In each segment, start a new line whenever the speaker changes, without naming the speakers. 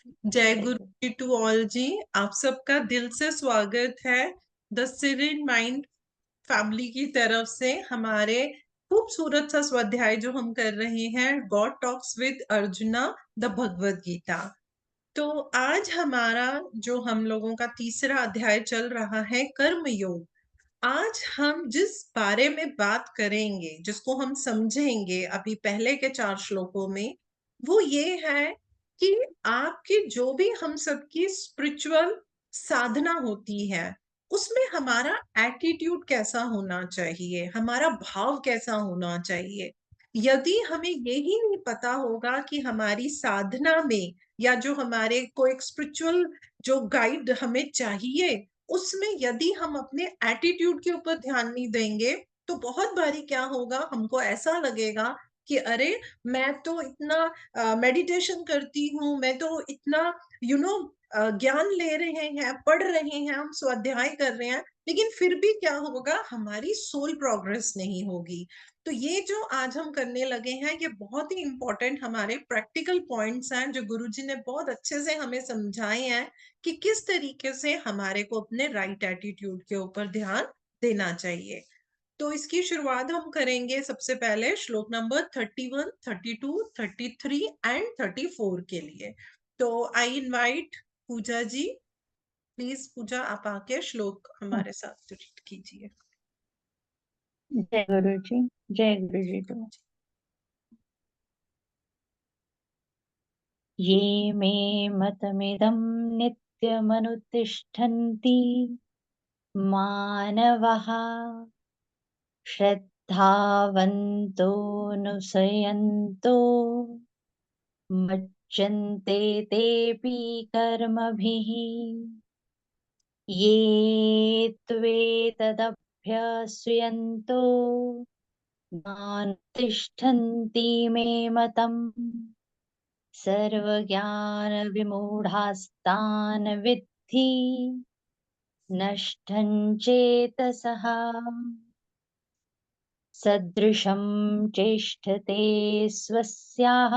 जय
जय
गुरु
गुरु।
जी to all जी। आप सबका दिल से स्वागत है द सिरिन माइंड फैमिली की तरफ से। हमारे खूबसूरत सा स्वाध्याय जो हम कर रहे हैं, God talks with Arjuna, the Bhagavad Gita. तो आज हमारा जो हम लोगों का तीसरा अध्याय चल रहा है, कर्म योग। आज हम जिस बारे में बात करेंगे, जिसको हम समझेंगे अभी पहले के 4 श्लोकों में, वो ये है कि आपकी जो भी हम सबकी स्पिरिचुअल साधना होती है, उसमें हमारा एटीट्यूड कैसा होना चाहिए, हमारा भाव कैसा होना चाहिए। यदि हमें यही नहीं पता होगा कि हमारी साधना में, या जो हमारे को एक स्पिरिचुअल जो गाइड हमें चाहिए, उसमें यदि हम अपने एटीट्यूड के ऊपर ध्यान नहीं देंगे, तो बहुत बारी क्या होगा, हमको ऐसा लगेगा कि अरे, मैं तो इतना मेडिटेशन करती हूँ, मैं तो इतना ज्ञान ले रहे हैं, पढ़ रहे हैं, हम स्वाध्याय कर रहे हैं, लेकिन फिर भी क्या होगा, हमारी सोल प्रोग्रेस नहीं होगी। तो ये जो आज हम करने लगे हैं, ये बहुत ही इंपॉर्टेंट हमारे प्रैक्टिकल पॉइंट्स हैं, जो गुरुजी ने बहुत अच्छे से हमें समझाए हैं कि किस तरीके से हमारे को अपने राइट एटीट्यूड के ऊपर ध्यान देना चाहिए। तो इसकी शुरुआत हम करेंगे सबसे पहले श्लोक नंबर 31, 32, 33 एंड 34 के लिए। तो I invite Puja ji. Please पूजा, आप आके श्लोक हमारे साथ रीड कीजिए।
जय गुरु जी। जय गुरु जी तो। ये मे मतमिदं नित्यमनुतिष्ठन्ति मानवः श्रद्धावन्तो नुसयन्तो मज्जन्ते तेऽपि कर्मभिः ये त्वेतदभ्यस्यन्तो नानुतिष्ठन्ति मे मतम् सर्वज्ञानविमूढास्तान् विद्धि नष्टं चेतसः सदृशं चेष्टते स्वस्याः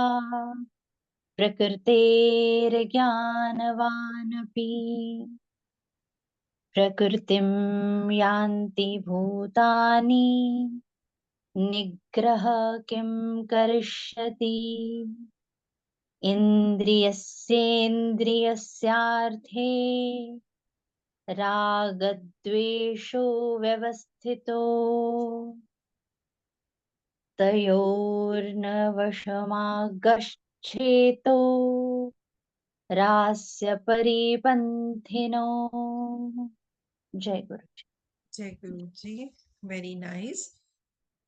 प्रकृतेर्ज्ञानवानपि प्रकृतिं यान्ति भूतानि निग्रह किं करिष्यति इन्द्रियस्येन्द्रियस्यार्थे रागद्वेषो व्यवस्थितो तयोर्न वशमागच्छेतो रास्य परिपन्थिनो। जय गुरु जी।
जय गुरु जी। Very nice.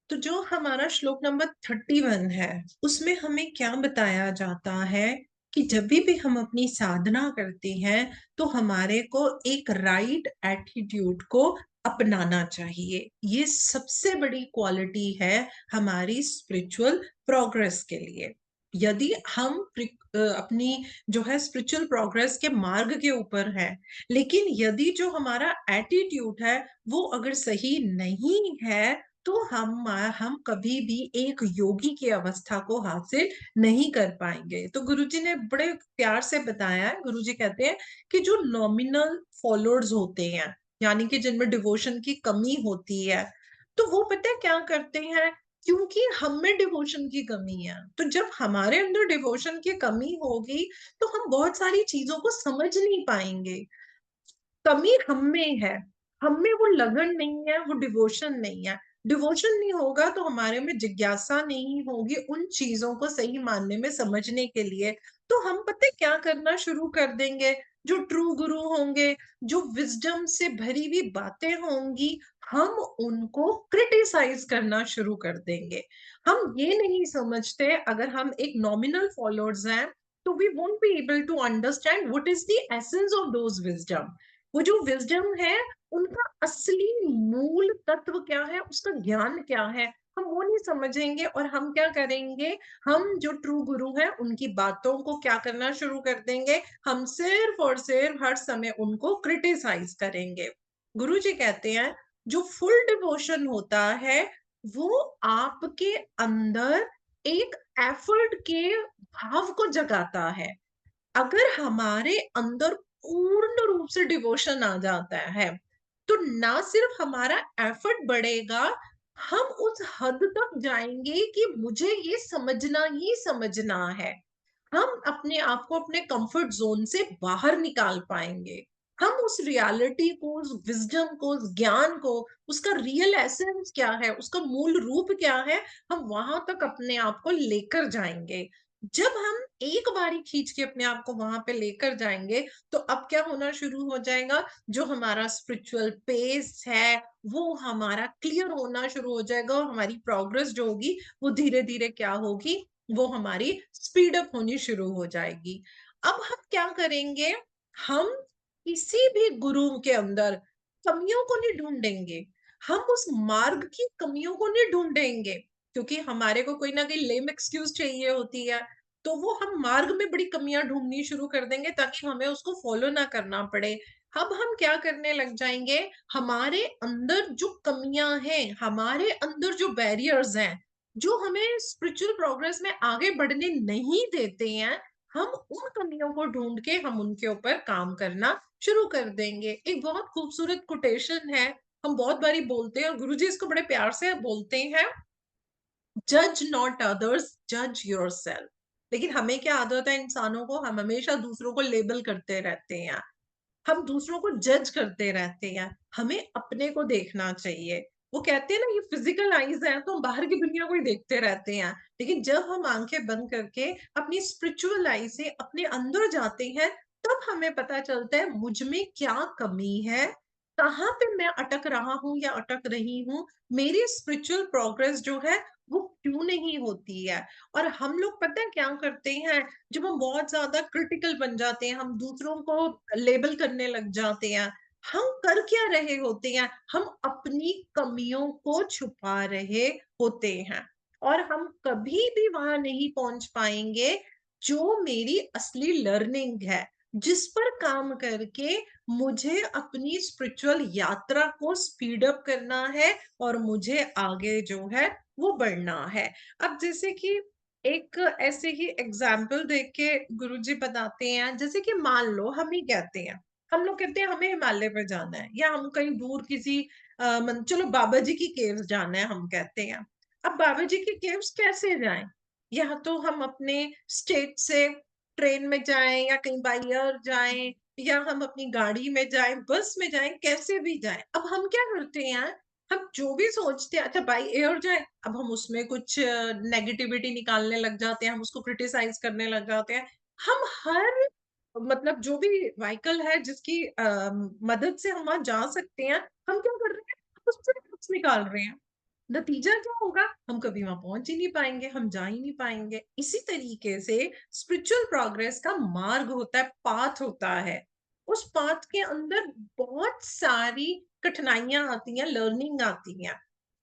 तो जो हमारा श्लोक नंबर 31 है, उसमें हमें क्या बताया जाता है कि जब भी हम अपनी साधना करते हैं, तो हमारे को एक राइट एटीट्यूड को अपनाना चाहिए। ये सबसे बड़ी क्वालिटी है हमारी स्पिरिचुअल प्रोग्रेस के लिए। यदि हम अपनी जो है स्पिरिचुअल प्रोग्रेस के मार्ग के ऊपर है, लेकिन यदि जो हमारा एटीट्यूड है वो अगर सही नहीं है, तो हम कभी भी एक योगी की अवस्था को हासिल नहीं कर पाएंगे। तो गुरुजी ने बड़े प्यार से बताया है। गुरुजी कहते हैं कि जो नॉमिनल फॉलोअर्स होते हैं, यानी कि जिनमें डिवोशन की कमी होती है, तो वो पता है क्या करते हैं, क्योंकि हम में डिवोशन की कमी है, तो जब हमारे अंदर डिवोशन की कमी होगी, तो हम बहुत सारी चीजों को समझ नहीं पाएंगे। कमी हम में है, हम में वो लगन नहीं है, वो डिवोशन नहीं है। डिवोशन नहीं होगा तो हमारे में जिज्ञासा नहीं होगी उन चीजों को सही मानने में समझने के लिए। तो हम पता है क्या करना शुरू कर देंगे, जो ट्रू गुरु होंगे, जो विजडम से भरी हुई बातें होंगी, हम उनको क्रिटिसाइज करना शुरू कर देंगे। हम ये नहीं समझते, अगर हम एक नॉमिनल फॉलोअर्स हैं, तो we won't be able to understand what is the essence of those wisdom. वो जो विजडम है, उनका असली मूल तत्व क्या है, उसका ज्ञान क्या है, हम वो नहीं समझेंगे। और हम क्या करेंगे, हम जो ट्रू गुरु हैं उनकी बातों को क्या करना शुरू कर देंगे, हम सिर्फ और सिर्फ हर समय उनको क्रिटिसाइज करेंगे। गुरु जी कहते हैं, जो फुल डिवोशन होता है, वो आपके अंदर एक एफर्ट के भाव को जगाता है। अगर हमारे अंदर पूर्ण रूप से डिवोशन आ जाता है, तो ना सिर्फ हमारा एफर्ट बढ़ेगा, हम उस हद तक जाएंगे कि मुझे ये समझना ही समझना है। हम अपने आप को अपने कंफर्ट जोन से बाहर निकाल पाएंगे। हम उस रियलिटी को, उस विजडम को, उस ज्ञान को, उसका रियल एसेंस क्या है, उसका मूल रूप क्या है, हम वहां तक अपने आप को लेकर जाएंगे। जब हम एक बारी खींच के अपने आप को वहां पे लेकर जाएंगे, तो अब क्या होना शुरू हो जाएगा, जो हमारा स्पिरिचुअल पेस है वो हमारा क्लियर होना शुरू हो जाएगा, और हमारी प्रोग्रेस जो होगी वो धीरे धीरे क्या होगी, वो हमारी स्पीड अप होनी शुरू हो जाएगी। अब हम क्या करेंगे, हम किसी भी गुरु के अंदर कमियों को नहीं ढूंढेंगे, हम उस मार्ग की कमियों को नहीं ढूंढेंगे, क्योंकि हमारे को कोई ना कोई लेम एक्सक्यूज चाहिए होती है। तो वो हम मार्ग में बड़ी कमियां ढूंढनी शुरू कर देंगे ताकि हमें उसको फॉलो ना करना पड़े। अब हम क्या करने लग जाएंगे, हमारे अंदर जो कमियां हैं, हमारे अंदर जो बैरियर्स हैं, जो हमें स्पिरिचुअल प्रोग्रेस में आगे बढ़ने नहीं देते हैं, हम उन कमियों को ढूंढ के हम उनके ऊपर काम करना शुरू कर देंगे। एक बहुत खूबसूरत कोटेशन है, हम बहुत बारी बोलते हैं और गुरुजी इसको बड़े प्यार से बोलते हैं, जज नॉट अदर्स, जज योरसेल्फ। लेकिन हमें क्या आदत है इंसानों को, हम हमेशा दूसरों को लेबल करते रहते हैं, हम दूसरों को जज करते रहते हैं। हमें अपने को देखना चाहिए। वो कहते हैं ना, ये फिजिकल आईज है तो हम बाहर की दुनिया को ही देखते रहते हैं, लेकिन जब हम आंखें बंद करके अपनी स्पिरिचुअल आई से अपने अंदर जाते हैं, तब हमें पता चलता है मुझ में क्या कमी है, कहाँ पे मैं अटक रहा हूँ या अटक रही हूँ, मेरी स्पिरिचुअल प्रोग्रेस जो है वो क्यों नहीं होती है। और हम लोग पता है क्या करते हैं, जब हम बहुत ज्यादा क्रिटिकल बन जाते हैं, हम दूसरों को लेबल करने लग जाते हैं, हम कर क्या रहे होते हैं, हम अपनी कमियों को छुपा रहे होते हैं, और हम कभी भी वहां नहीं पहुंच पाएंगे जो मेरी असली लर्निंग है, जिस पर काम करके मुझे अपनी स्पिरिचुअल यात्रा को स्पीड अप करना है और मुझे आगे जो है वो बढ़ना है। अब जैसे कि एक ऐसे ही एग्जाम्पल देख के गुरुजी बताते हैं, जैसे कि मान लो हम ही कहते हैं, हम लोग कहते हैं हमें हिमालय पे जाना है, या हम कहीं दूर किसी चलो बाबा जी की केव्स जाना है हम कहते हैं। अब बाबा जी की केव्स कैसे जाएं, या तो हम अपने स्टेट से ट्रेन में जाएं, या कहीं बाई एयर जाएं, या हम अपनी गाड़ी में जाएं, बस में जाएं, कैसे भी जाएं। अब हम क्या करते हैं, हम जो भी सोचते हैं, अच्छा बाई एयर जाए, अब हम उसमें कुछ नेगेटिविटी निकालने लग जाते हैं, हम उसको क्रिटिसाइज करने लग जाते हैं। हम हर मतलब जो भी व्हीकल है जिसकी मदद से हम वहां जा सकते हैं, हम क्या कर रहे हैं, उससे टिप्स निकाल रहे हैं। नतीजा क्या होगा, हम कभी वहां पहुंच ही नहीं पाएंगे, हम जा ही नहीं पाएंगे। इसी तरीके से स्पिरिचुअल प्रोग्रेस का मार्ग होता है, पाथ होता है। उस पाथ के अंदर बहुत सारी कठिनाइयां आती हैं, लर्निंग आती हैं,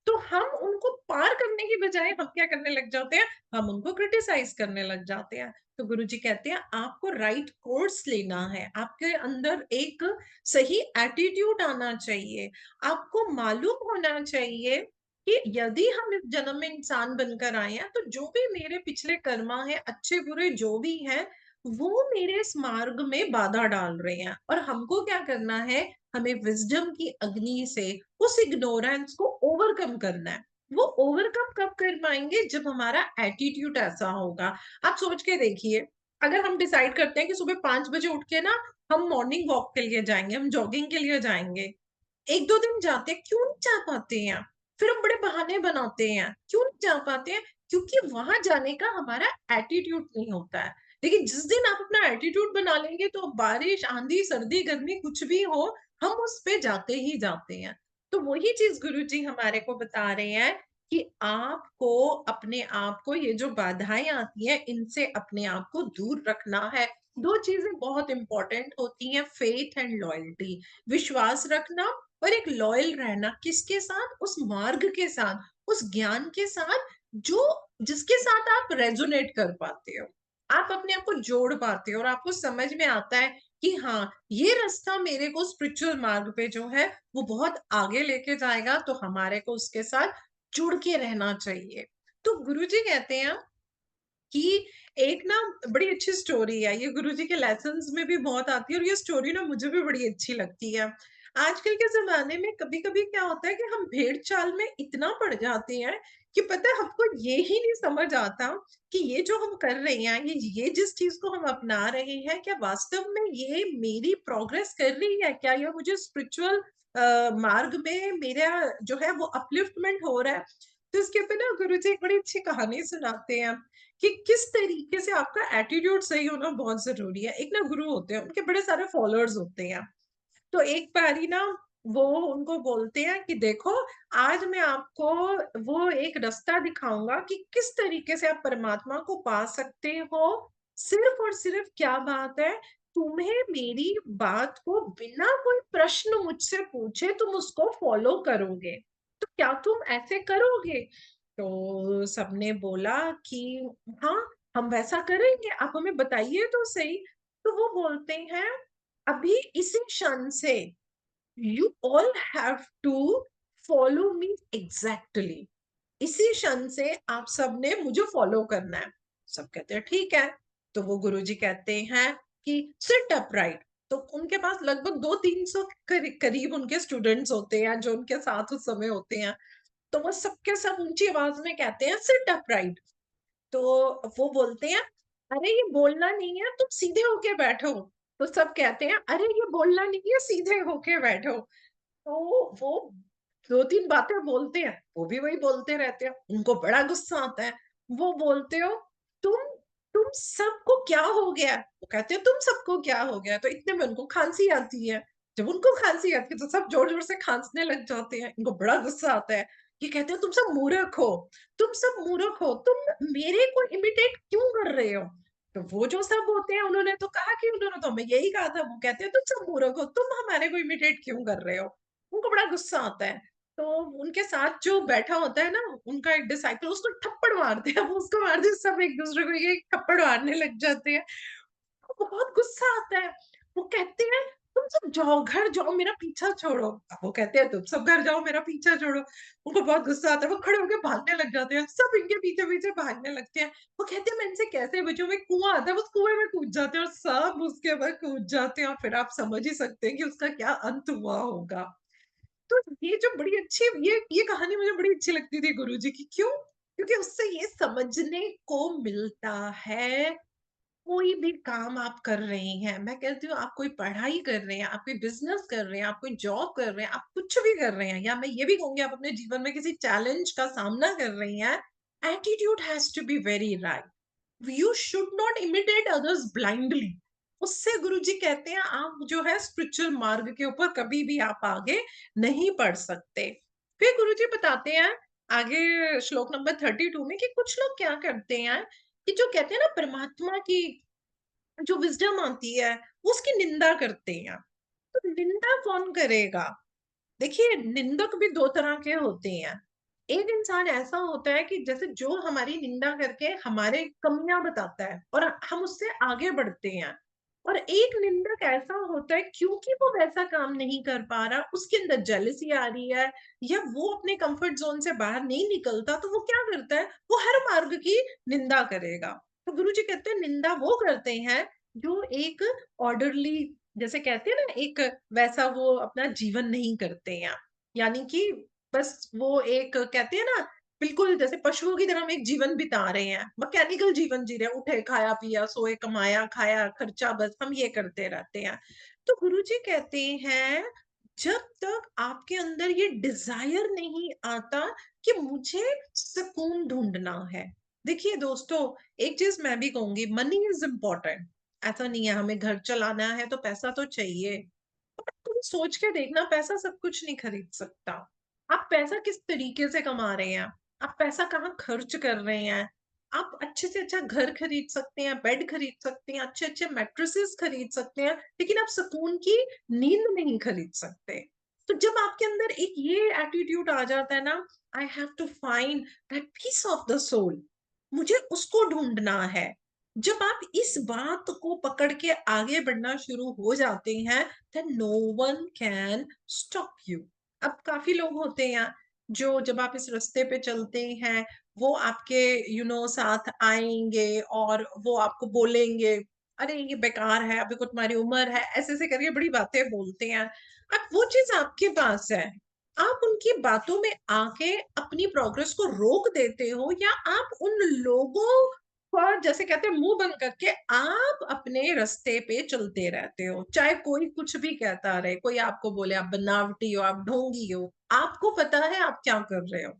तो हम उनको पार करने की बजाय हम क्या करने लग जाते हैं, हम उनको क्रिटिसाइज करने लग जाते हैं। तो गुरुजी कहते हैं आपको राइट कोर्स लेना है, आपके अंदर एक सही एटीट्यूड आना चाहिए। आपको मालूम होना चाहिए कि यदि हम इस जन्म में इंसान बनकर आए हैं, तो जो भी मेरे पिछले कर्मा है, अच्छे बुरे जो भी हैं, वो मेरे इस मार्ग में बाधा डाल रहे हैं, और हमको क्या करना है, हमें विजडम की अग्नि से उस इग्नोरेंस को ओवरकम करना है। वो ओवरकम कब कर पाएंगे, जब हमारा एटीट्यूड ऐसा होगा। आप सोच के देखिए, अगर हम डिसाइड करते हैं कि सुबह 5 बजे उठ के ना हम मॉर्निंग वॉक के लिए जाएंगे, हम जॉगिंग के लिए जाएंगे, 1-2 दिन जाते हैं, क्यों नहीं जा पाते हैं, फिर हम बड़े बहाने बनाते हैं, क्यों नहीं जा पाते हैं, क्योंकि वहां जाने का हमारा एटीट्यूड नहीं होता है। लेकिन जिस दिन आप अपना एटीट्यूड बना लेंगे, तो बारिश आंधी सर्दी गर्मी कुछ भी हो, हम उस पे जाते ही जाते हैं। तो वही चीज गुरुजी हमारे को बता रहे हैं कि आपको अपने आप को, ये जो बाधाएं आती हैं, इनसे अपने आप को दूर रखना है। दो चीजें बहुत इंपॉर्टेंट होती हैं, फेथ एंड लॉयल्टी, विश्वास रखना और एक लॉयल रहना, किसके साथ, उस मार्ग के साथ, उस ज्ञान के साथ, जो जिसके साथ आप रेजोनेट कर पाते हो, आप अपने आप को जोड़ पाते हो, और आपको समझ में आता है कि हाँ, ये रास्ता मेरे को स्पिरिचुअल मार्ग पे जो है वो बहुत आगे लेके जाएगा, तो हमारे को उसके साथ जुड़ के रहना चाहिए। तो गुरुजी कहते हैं कि एक ना बड़ी अच्छी स्टोरी है, ये गुरुजी के लेसन्स में भी बहुत आती है और ये स्टोरी ना मुझे भी बड़ी अच्छी लगती है। आजकल के ज़माने में कभी-कभी क्या होता है कि हम भेड़-चाल में इतना पड़ जाते हैं कि पता है हमको ये ही नहीं समझ आता कि ये जो हम कर रहे हैं, ये जिस चीज़ को हम अपना रहे हैं, क्या वास्तव में ये मेरी प्रोग्रेस कर रही है? क्या ये मुझे स्पिरिचुअल मार्ग में मेरा जो है वो अपलिफ्टमेंट हो रहा है? तो इसके ऊपर ना गुरुजी एक बड़ी अच्छी कहानी सुनाते हैं कि किस तरीके से आपका एटीट्यूड सही होना बहुत ज़रूरी है। एक ना गुरु होते हैं, उनके बड़े सारे फॉलोअर्स होते हैं। तो एक बारी ना वो उनको बोलते हैं कि देखो आज मैं आपको वो एक रास्ता दिखाऊँगा कि किस तरीके से आप परमात्मा को पा सकते हो। सिर्फ़ और सिर्फ़ क्या बात है, तुम्हें मेरी बात को बिना कोई प्रश्न मुझसे पूछे तुम उसको फ़ॉलो करोगे। तो क्या तुम ऐसे करोगे? तो सबने बोला कि हाँ, हम वैसा करेंगे, आप हमें बताइए तो सही। तो वो बोलते हैं अभी इसी क्षण से you all have to follow me exactly. इसी क्षण से आप सबने मुझे फॉलो करना है। सब कहते हैं ठीक है। तो वो गुरुजी कहते हैं कि सिट अपराइट। तो उनके पास लगभग 200-300 करीब उनके स्टूडेंट्स होते हैं जो उनके साथ उस समय होते हैं। तो वो सबके सब ऊंची आवाज में कहते हैं सिट अपराइट। तो वो बोलते हैं, "अरे ये बोलना नहीं है, तुम सीधे होके बैठो।" तो सब कहते हैं, "अरे ये बोलना नहीं है, सीधे होके बैठो।" तो वो 2-3 बातें बोलते हैं, वो भी वही बोलते रहते हैं। उनको बड़ा गुस्सा आता है। वो बोलते हो, "तुम तुम सबको क्या हो गया?" वो कहते हैं, "तुम सबको क्या हो गया?" तो इतने में उनको खाँसी आती है। जब उनको खाँसी आती है, तो सब ज़ोर-ज़ोर से खाँसने लग जाते हैं। इनको बड़ा गुस्सा आता है। ये कहते हैं, "तुम सब मूर्ख हो, तुम सब मूर्ख हो, तुम मेरे को इमिटेट क्यों कर रहे हो?" तो वो जो सब होते हैं, उन्होंने तो कहा कि उन्होंने तो हमें यही कहा था। वो कहते हैं, "तुम सब मूर्ख हो, तुम हमारे को इमिटेट क्यों कर रहे हो?" उनको बड़ा गुस्सा आता है। तो उनके साथ जो बैठा होता है ना, उनका एक डिसाइपल उसको थप्पड़ मारते हैं, वो उसको मारते हैं, सब एक-दूसरे को ये थप्पड़ मारने लग जाते हैं। उनको बहुत गुस्सा आता है। वो कहते हैं, "तुम सब जाओ, घर जाओ, मेरा पीछा छोड़ो।" अब वो कहते हैं, "तुम सब घर जाओ, मेरा पीछा छोड़ो।" उनको बहुत गुस्सा आता है, वो खड़े होके भागने लग जाते हैं, सब इनके पीछे-पीछे भागने लगते हैं। वो कहते हैं, "मैं इनसे कैसे बचूँ?" एक कुआँ आता है, उस कुएँ में कूद जाते हैं और सब उसके अंदर कूद जाते हैं और फिर आप समझ ही सकते हैं कि उसका क्या अंत हुआ होगा। तो ये जो बड़ी अच्छी ये कहानी मुझे बड़ी अच्छी लगती थी गुरुजी की। क्यों? क्योंकि उससे ये समझने को मिलता है, कोई भी काम आप कर रहे हैं, मैं कहती हूँ आप कोई पढ़ाई कर रहे हैं, आप कोई बिज़नेस कर रहे हैं, आप कोई जॉब कर रहे हैं, आप कुछ भी कर रहे हैं या मैं ये भी कहूँगी आप अपने जीवन में किसी चैलेंज का सामना कर रही हैं, attitude has to be very right. You should not imitate others blindly. उससे गुरुजी कहते हैं आप जो है स्पिरिचुअल मार्ग के ऊपर कभी भी आप आगे नहीं बढ़ सकते। फिर गुरुजी बताते हैं आगे श्लोक नंबर 32 में कि कुछ लोग क्या करते हैं कि जो कहते हैं ना परमात्मा की जो विज़डम आती है, वो उसकी निंदा करते हैं। तो निंदा कौन करेगा? देखिए, निंदक भी 2 तरह के होते हैं। एक इंसान ऐसा होता है कि जैसे जो हमारी निंदा करके हमारे कमियाँ बताता है और हम उससे आगे बढ़ते हैं। और एक निंदक ऐसा होता है क्योंकि वो वैसा काम नहीं कर पा रहा, उसके अंदर जेलसी आ रही है या वो अपने कम्फर्ट ज़ोन से बाहर नहीं निकलता, तो वो क्या करता है, वो हर मार्ग की निंदा करेगा। तो गुरुजी कहते हैं निंदा वो करते हैं जो एक ऑर्डरली जैसे कहते हैं ना एक वैसा वो अपना जीवन नहीं करते हैं। यानी कि बस वो एक कहते हैं ना बिल्कुल जैसे पशुओं की तरह हम एक जीवन बिता रहे हैं, मैकेनिकल जीवन जी रहे हैं, उठे, खाया, पिया, सोए, कमाया, खाया, खर्चा बस हम ये करते रहते हैं। तो गुरुजी कहते हैं जब तक आपके अंदर ये डिज़ायर नहीं आता कि मुझे सुकून ढूँढना है। देखिए दोस्तों, एक चीज़ मैं भी कहूँगी मनी इज़ इम्पोर्टेंट। ऐसा नहीं है हमें घर चलाना है तो पैसा तो चाहिए। तुम सोच के देखना पैसा सब कुछ नहीं खरीद सकता। आप पैसा किस तरीके से कमा रहे हैं? आप पैसा कहाँ खर्च कर रहे हैं? आप अच्छे से अच्छा घर खरीद सकते हैं, बेड खरीद सकते हैं, अच्छे-अच्छे मैट्रेसेस खरीद सकते हैं, लेकिन आप सुकून की नींद नहीं खरीद सकते। तो जब आपके अंदर एक ये एटीट्यूड आ जाता है ना, I have to find that peace of the soul, मुझे उसको ढूँढना है। जब आप इस बात को पकड़ के आगे बढ़ना शुरू हो जाते हैं, then no one can stop you। अब काफ़ी लोग होते हैं जो जब आप इस रास्ते पे चलते हैं, वो आपके साथ आएंगे और वो आपको बोलेंगे, अरे ये बेकार है, अभी को तुम्हारी उम्र है, ऐसे ऐसे करके बड़ी बातें बोलते हैं। अब वो चीज आपके पास है, आप उनकी बातों में आके अपनी प्रोग्रेस को रोक देते हो, या आप उन लोगों पर जैसे कहते हैं मुंह बंद करके आप अपने रास्ते पे चलते रहते हो, चाहे कोई कुछ भी कहता रहे, कोई आपको बोले आप बनावटी हो, आप ढोंगी हो, आपको पता है आप क्या कर रहे हो,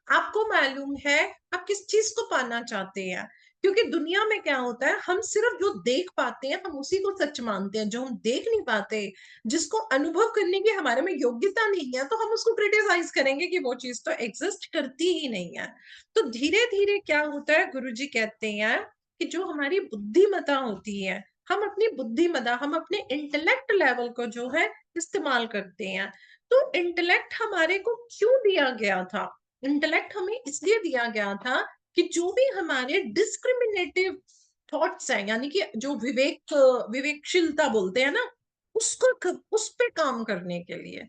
आपको मालूम है आप किस चीज को पाना चाहते हैं। क्योंकि दुनिया में क्या होता है, हम सिर्फ जो देख पाते हैं हम उसी को सच मानते हैं, जो हम देख नहीं पाते, जिसको अनुभव करने की हमारे में योग्यता नहीं है, तो हम उसको क्रिटिसाइज करेंगे कि वो चीज तो एग्जिस्ट करती ही नहीं है। तो धीरे धीरे क्या होता है, गुरुजी कहते हैं कि जो हमारी बुद्धिमत्ता होती है, हम अपनी बुद्धिमत्ता, हम अपने इंटेलेक्ट लेवल को जो है इस्तेमाल करते हैं। तो इंटेलेक्ट हमारे को क्यों दिया गया था? इंटेलेक्ट हमें इसलिए दिया गया था कि जो भी हमारे डिस्क्रिमिनेटिव थॉट्स हैं, यानी कि जो विवेकशीलता बोलते हैं ना, उसको उस पे काम करने के लिए।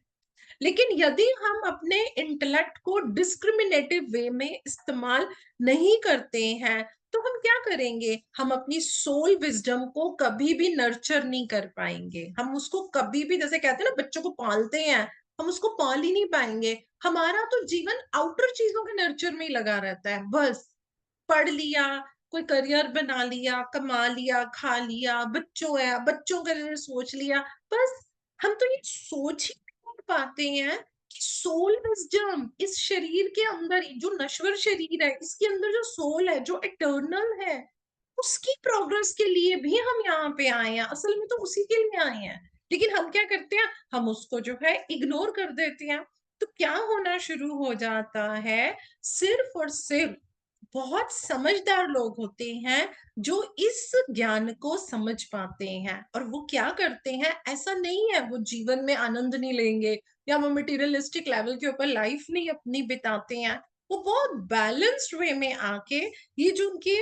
लेकिन यदि हम अपने इंटेलेक्ट को डिस्क्रिमिनेटिव वे में इस्तेमाल नहीं करते हैं, तो हम क्या करेंगे, हम अपनी सोल विजडम को कभी भी नर्चर नहीं कर पाएंगे, हम उसको कभी भी, जैसे कहते हैं ना बच्चों को पालते हैं, हम उसको पाल ही नहीं पाएंगे। हमारा तो जीवन आउटर चीजों के नर्चर में ही लगा रहता है, बस पढ़ लिया, कोई करियर बना लिया, कमा लिया, खा लिया, बच्चों है, बच्चों के लिए सोच लिया, बस। हम तो ये सोच ही नहीं पाते हैं कि सोल विजडम इस शरीर के अंदर, जो नश्वर शरीर है इसके अंदर जो सोल है, जो इटर्नल है, उसकी प्रोग्रेस के लिए भी हम यहाँ पे आए हैं, असल में तो उसी के लिए आए हैं। लेकिन हम क्या करते हैं, हम उसको जो है इग्नोर कर देते हैं। तो क्या होना शुरू हो जाता है, सिर्फ और सिर्फ बहुत समझदार लोग होते हैं जो इस ज्ञान को समझ पाते हैं, और वो क्या करते हैं, ऐसा नहीं है वो जीवन में आनंद नहीं लेंगे या वो मटेरियलिस्टिक लेवल के ऊपर लाइफ नहीं अपनी बिताते हैं, वो बहुत बैलेंस्ड वे में आके ये जो उनकी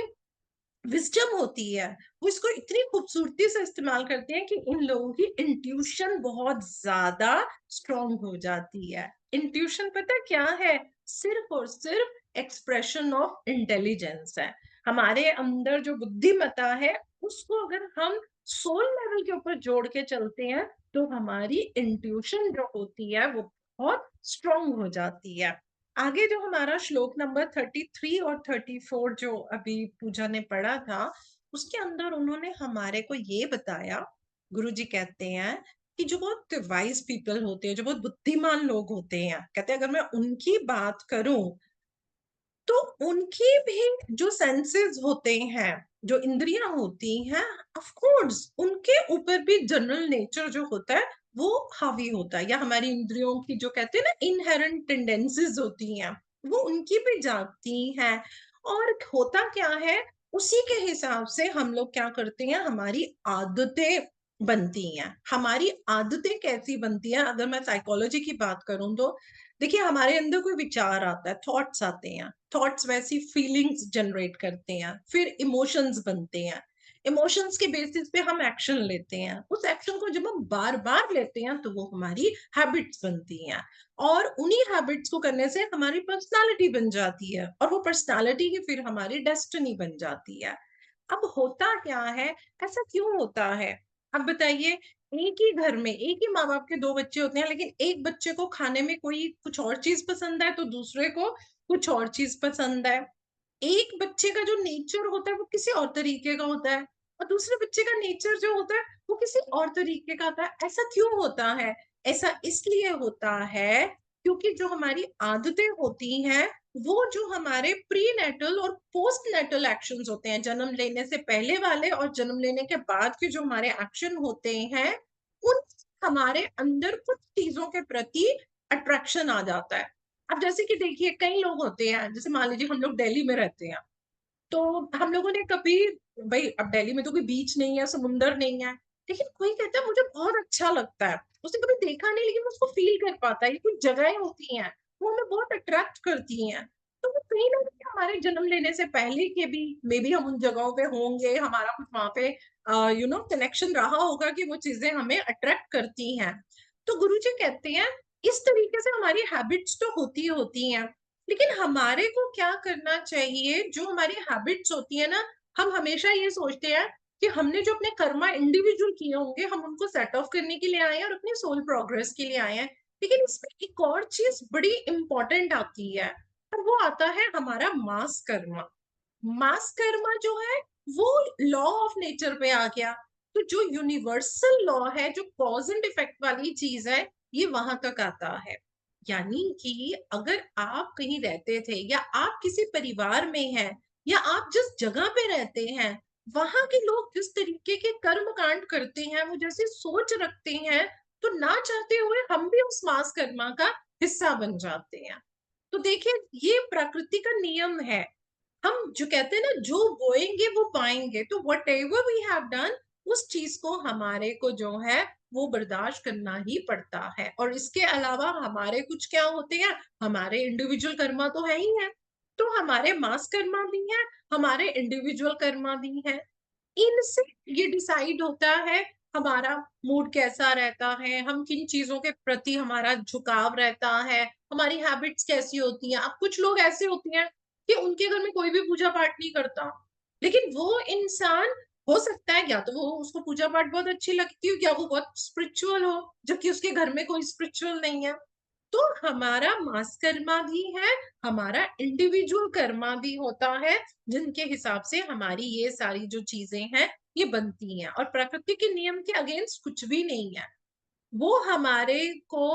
विजडम होती है, वो इसको इतनी खूबसूरती से इस्तेमाल करते हैं कि इन लोगों की इंट्यूशन बहुत ज्यादा स्ट्रांग हो जाती है। इंट्यूशन पता क्या है, सिर्फ और सिर्फ एक्सप्रेशन ऑफ इंटेलिजेंस है। हमारे अंदर जो बुद्धिमत्ता है, उसको अगर हम सोल लेवल के ऊपर जोड़ के चलते हैं, तो हमारी इंट्यूशन जो होती है वो बहुत स्ट्रांग हो जाती है। आगे जो हमारा श्लोक नंबर 33 और 34 जो अभी पूजा ने पढ़ा था, उसके अंदर उन्होंने हमारे को ये बताया, गुरु जी कहते हैं कि जो बहुत वाइज पीपल होते हैं, जो बहुत बुद्धिमान लोग होते हैं, कहते हैं अगर मैं उनकी बात करूं, तो उनकी भी जो सेंसेस होते हैं, जो इंद्रियां होती हैं, ऑफ कोर्स उनके ऊपर भी जनरल नेचर जो होता है वो हावी होता है, या हमारी इंद्रियों की जो कहते हैं ना इनहेरेंट टेंडेंसीज होती हैं, वो उनकी भी जागती हैं। और होता क्या है, उसी के हिसाब से हम लोग क्या करते हैं, हमारी आदतें बनती हैं। हमारी आदतें कैसी बनती हैं, अगर मैं साइकोलॉजी की बात करूं तो देखिए, हमारे अंदर कोई विचार आता है, थॉट्स आते हैं, थॉट्स वैसी फीलिंग्स जनरेट करते हैं, फिर इमोशंस बनते हैं, इमोशंस के बेसिस पे हम एक्शन लेते हैं, उस एक्शन को जब हम बार बार लेते हैं तो वो हमारी हैबिट्स बनती हैं, और उन्हीं हैबिट्स को करने से हमारी पर्सनालिटी बन जाती है, और वो पर्सनालिटी ही फिर हमारी डेस्टिनी बन जाती है। अब होता क्या है, ऐसा क्यों होता है? अब बताइए, एक ही घर में एक ही माँ बाप के दो बच्चे होते हैं, लेकिन एक बच्चे को खाने में कोई कुछ और चीज पसंद है तो दूसरे को कुछ और चीज पसंद है। एक बच्चे का जो नेचर होता है वो किसी और तरीके का होता है, और दूसरे बच्चे का नेचर जो होता है वो किसी और तरीके का होता है। ऐसा क्यों होता है? ऐसा इसलिए होता है क्योंकि जो हमारी आदतें होती हैं, वो जो हमारे प्री नेटल और पोस्ट नेटल एक्शंस होते हैं, जन्म लेने से पहले वाले और जन्म लेने के बाद के जो हमारे एक्शन होते हैं, उन हमारे अंदर कुछ चीजों के प्रति अट्रैक्शन आ जाता है। अब जैसे कि देखिए, कई लोग होते हैं, जैसे मान लीजिए हम लोग दिल्ली में रहते हैं, तो हम लोगों ने कभी, भाई अब दिल्ली में तो कोई बीच नहीं है, समुंदर नहीं है, लेकिन कोई कहता है मुझे बहुत अच्छा लगता है, उसने कभी देखा नहीं लेकिन उसको फील कर पाता है, ये कुछ जगहें होती हैं वो हमें बहुत अट्रैक्ट करती हैं। तो वो कहीं ना कहीं हमारे जन्म लेने से पहले के भी मे बी हम उन जगहों पे होंगे, हमारा कुछ वहां पे कनेक्शन रहा होगा कि वो चीजें हमें अट्रैक्ट करती हैं। तो गुरुजी कहते हैं इस तरीके से हमारी हैबिट्स तो होती हैं, लेकिन हमारे को क्या करना चाहिए, जो हमारी हैबिट्स होती है ना, हम हमेशा ये सोचते हैं कि हमने जो अपने कर्मा इंडिविजुअल किए होंगे हम उनको सेट ऑफ करने के लिए आए हैं और अपनी सोल प्रोग्रेस के लिए आए हैं। लेकिन इसमें एक और चीज बड़ी इंपॉर्टेंट आती है, और वो आता है हमारा मास कर्मा। मास कर्मा जो है वो लॉ ऑफ नेचर पे आ गया। तो जो यूनिवर्सल लॉ है, जो कॉज एंड इफेक्ट वाली चीज है, ये वहां तक आता है। यानी कि अगर आप कहीं रहते थे, या आप किसी परिवार में हैं, या आप जिस जगह पे रहते हैं, वहां के लोग जिस तरीके के कर्म कांड करते हैं, वो जैसी सोच रखते हैं, तो ना चाहते हुए हम भी उस मास कर्मा का हिस्सा बन जाते हैं। तो देखिए, ये प्रकृति का नियम है। हम जो कहते हैं ना, जो बोएंगे वो पाएंगे। तो whatever we have done, उस चीज को हमारे को जो है वो बर्दाश्त करना ही पड़ता है। और इसके अलावा हमारे कुछ क्या होते हैं, हमारे इंडिविजुअल कर्मा तो है ही है। तो हमारे मास कर्मा भी है, हमारे इंडिविजुअल कर्मा भी है। इनसे ये डिसाइड होता है हमारा मूड कैसा रहता है, हम किन चीजों के प्रति हमारा झुकाव रहता है, हमारी हैबिट्स कैसी होती हैं। अब कुछ लोग ऐसे होते हैं कि उनके घर में कोई भी पूजा पाठ नहीं करता, लेकिन वो इंसान, हो सकता है या तो वो उसको पूजा पाठ बहुत अच्छी लगती हो, या वो बहुत स्पिरिचुअल हो, जबकि उसके घर में कोई स्पिरिचुअल नहीं है। तो हमारा मास कर्मा भी है, हमारा इंडिविजुअल कर्मा भी होता है, जिनके हिसाब से हमारी ये सारी जो चीजें हैं ये बनती हैं। और प्रकृति के नियम के अगेंस्ट कुछ भी नहीं है, वो हमारे को,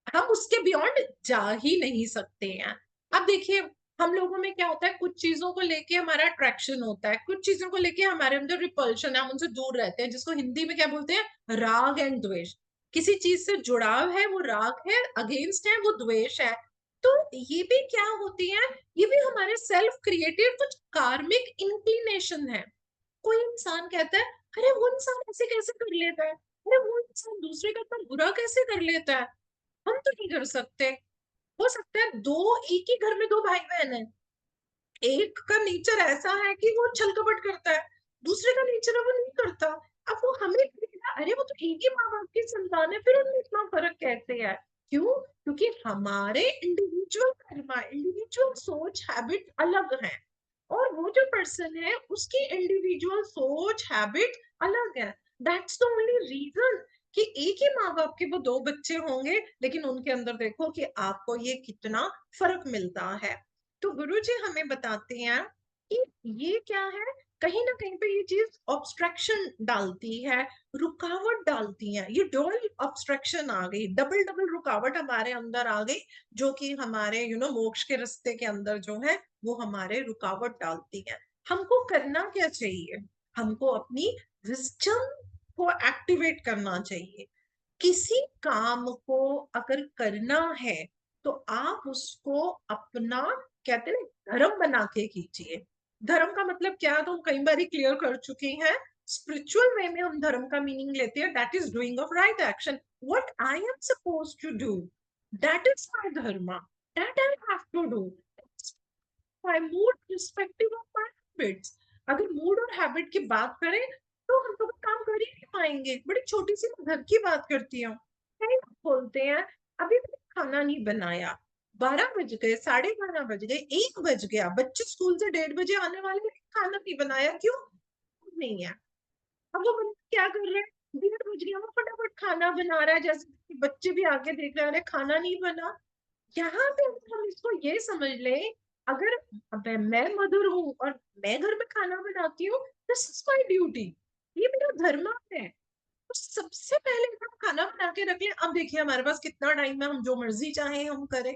हम उसके बियॉन्ड जा ही नहीं सकते हैं। अब देखिए, हम लोगों में क्या होता है, कुछ चीजों को लेके हमारा अट्रैक्शन होता है, कुछ चीजों को लेके हमारे अंदर रिपल्शन है, हम उनसे दूर रहते हैं, जिसको हिंदी में क्या बोलते हैं, राग एंड द्वेष। किसी चीज से जुड़ाव है वो राग है, अगेंस्ट है वो द्वेष है। तो ये भी क्या होती है, ये भी हमारे सेल्फ क्रिएटेड कुछ कार्मिक इंक्लिनेशन है। कोई इंसान कहता है, अरे वो इंसान ऐसे कैसे कर लेता है, अरे वो इंसान दूसरे का इतना बुरा कैसे कर लेता है, हम तो नहीं कर सकते। हो सकता है दो, एक ही घर में दो भाई बहन है, एक का नेचर ऐसा है कि वो छल कपट करता है, दूसरे का नेचर है वो नहीं करता। अब वो हमें लगेगा, अरे वो तो एक ही माँ बाप की संतान है, फिर उनमें इतना फर्क कैसे है। क्यों? क्योंकि हमारे इंडिविजुअल कर्मा, इंडिविजुअल सोच हैबिट अलग है, और वो जो पर्सन है उसकी इंडिविजुअल सोच हैबिट अलग है। दैट्स द ओनली रीजन कि एक ही माँ बाप के वो दो बच्चे होंगे, लेकिन उनके अंदर देखो कि आपको ये कितना फर्क मिलता है। तो गुरुजी हमें बताते हैं कि ये क्या है, कहीं ना कहीं पे ये चीज ऑब्स्ट्रक्शन डालती है, रुकावट डालती है। ये डबल ऑब्स्ट्रक्शन आ गई, डबल डबल रुकावट हमारे अंदर आ गई, जो कि हमारे मोक्ष के रास्ते के अंदर जो है वो हमारे रुकावट डालती है। हमको करना क्या चाहिए, हमको अपनी विजडम को एक्टिवेट करना चाहिए। किसी काम को अगर करना है तो आप उसको अपना, कहते हैं ना, धर्म बना के कीजिए। धर्म का मतलब क्या है तो हम कई बार क्लियर कर चुके हैं। स्पिरिचुअल वे में हम धर्म का मीनिंग लेते हैं, that is doing of right action, what I am suppose to do, that is my dharma, that I have to do my mood respective of my habits. अगर मूड और हैबिट की बात करें तो हम तो काम कर ही नहीं पाएंगे। बड़ी छोटी सी घर की बात करती हूँ, कई लोग बोलते हैं अभी मैंने खाना नहीं बनाया, 12 बज गए, 11:30 बज गए, 1 बज गया, बच्चे स्कूल से 1:30 बजे आने वाले हैं, खाना नहीं बनाया, क्यों? नहीं है। अब वो बंदा क्या कर रहा है, 1:30 बज गया, वो फटाफट खाना बना रहा है, जैसे कि बच्चे भी आगे देख रहे हैं, अरे खाना नहीं बना। यहाँ पे अगर हम इसको ये समझ लें, अगर मैं मदर हूँ और मैं घर में खाना बनाती हूँ, दिस इज माई ड्यूटी, ये मेरा धर्म है। तो सबसे पहले हम खाना बना के रख लें। अब देखिए हमारे पास कितना टाइम है, हम जो मर्जी चाहे हम करें।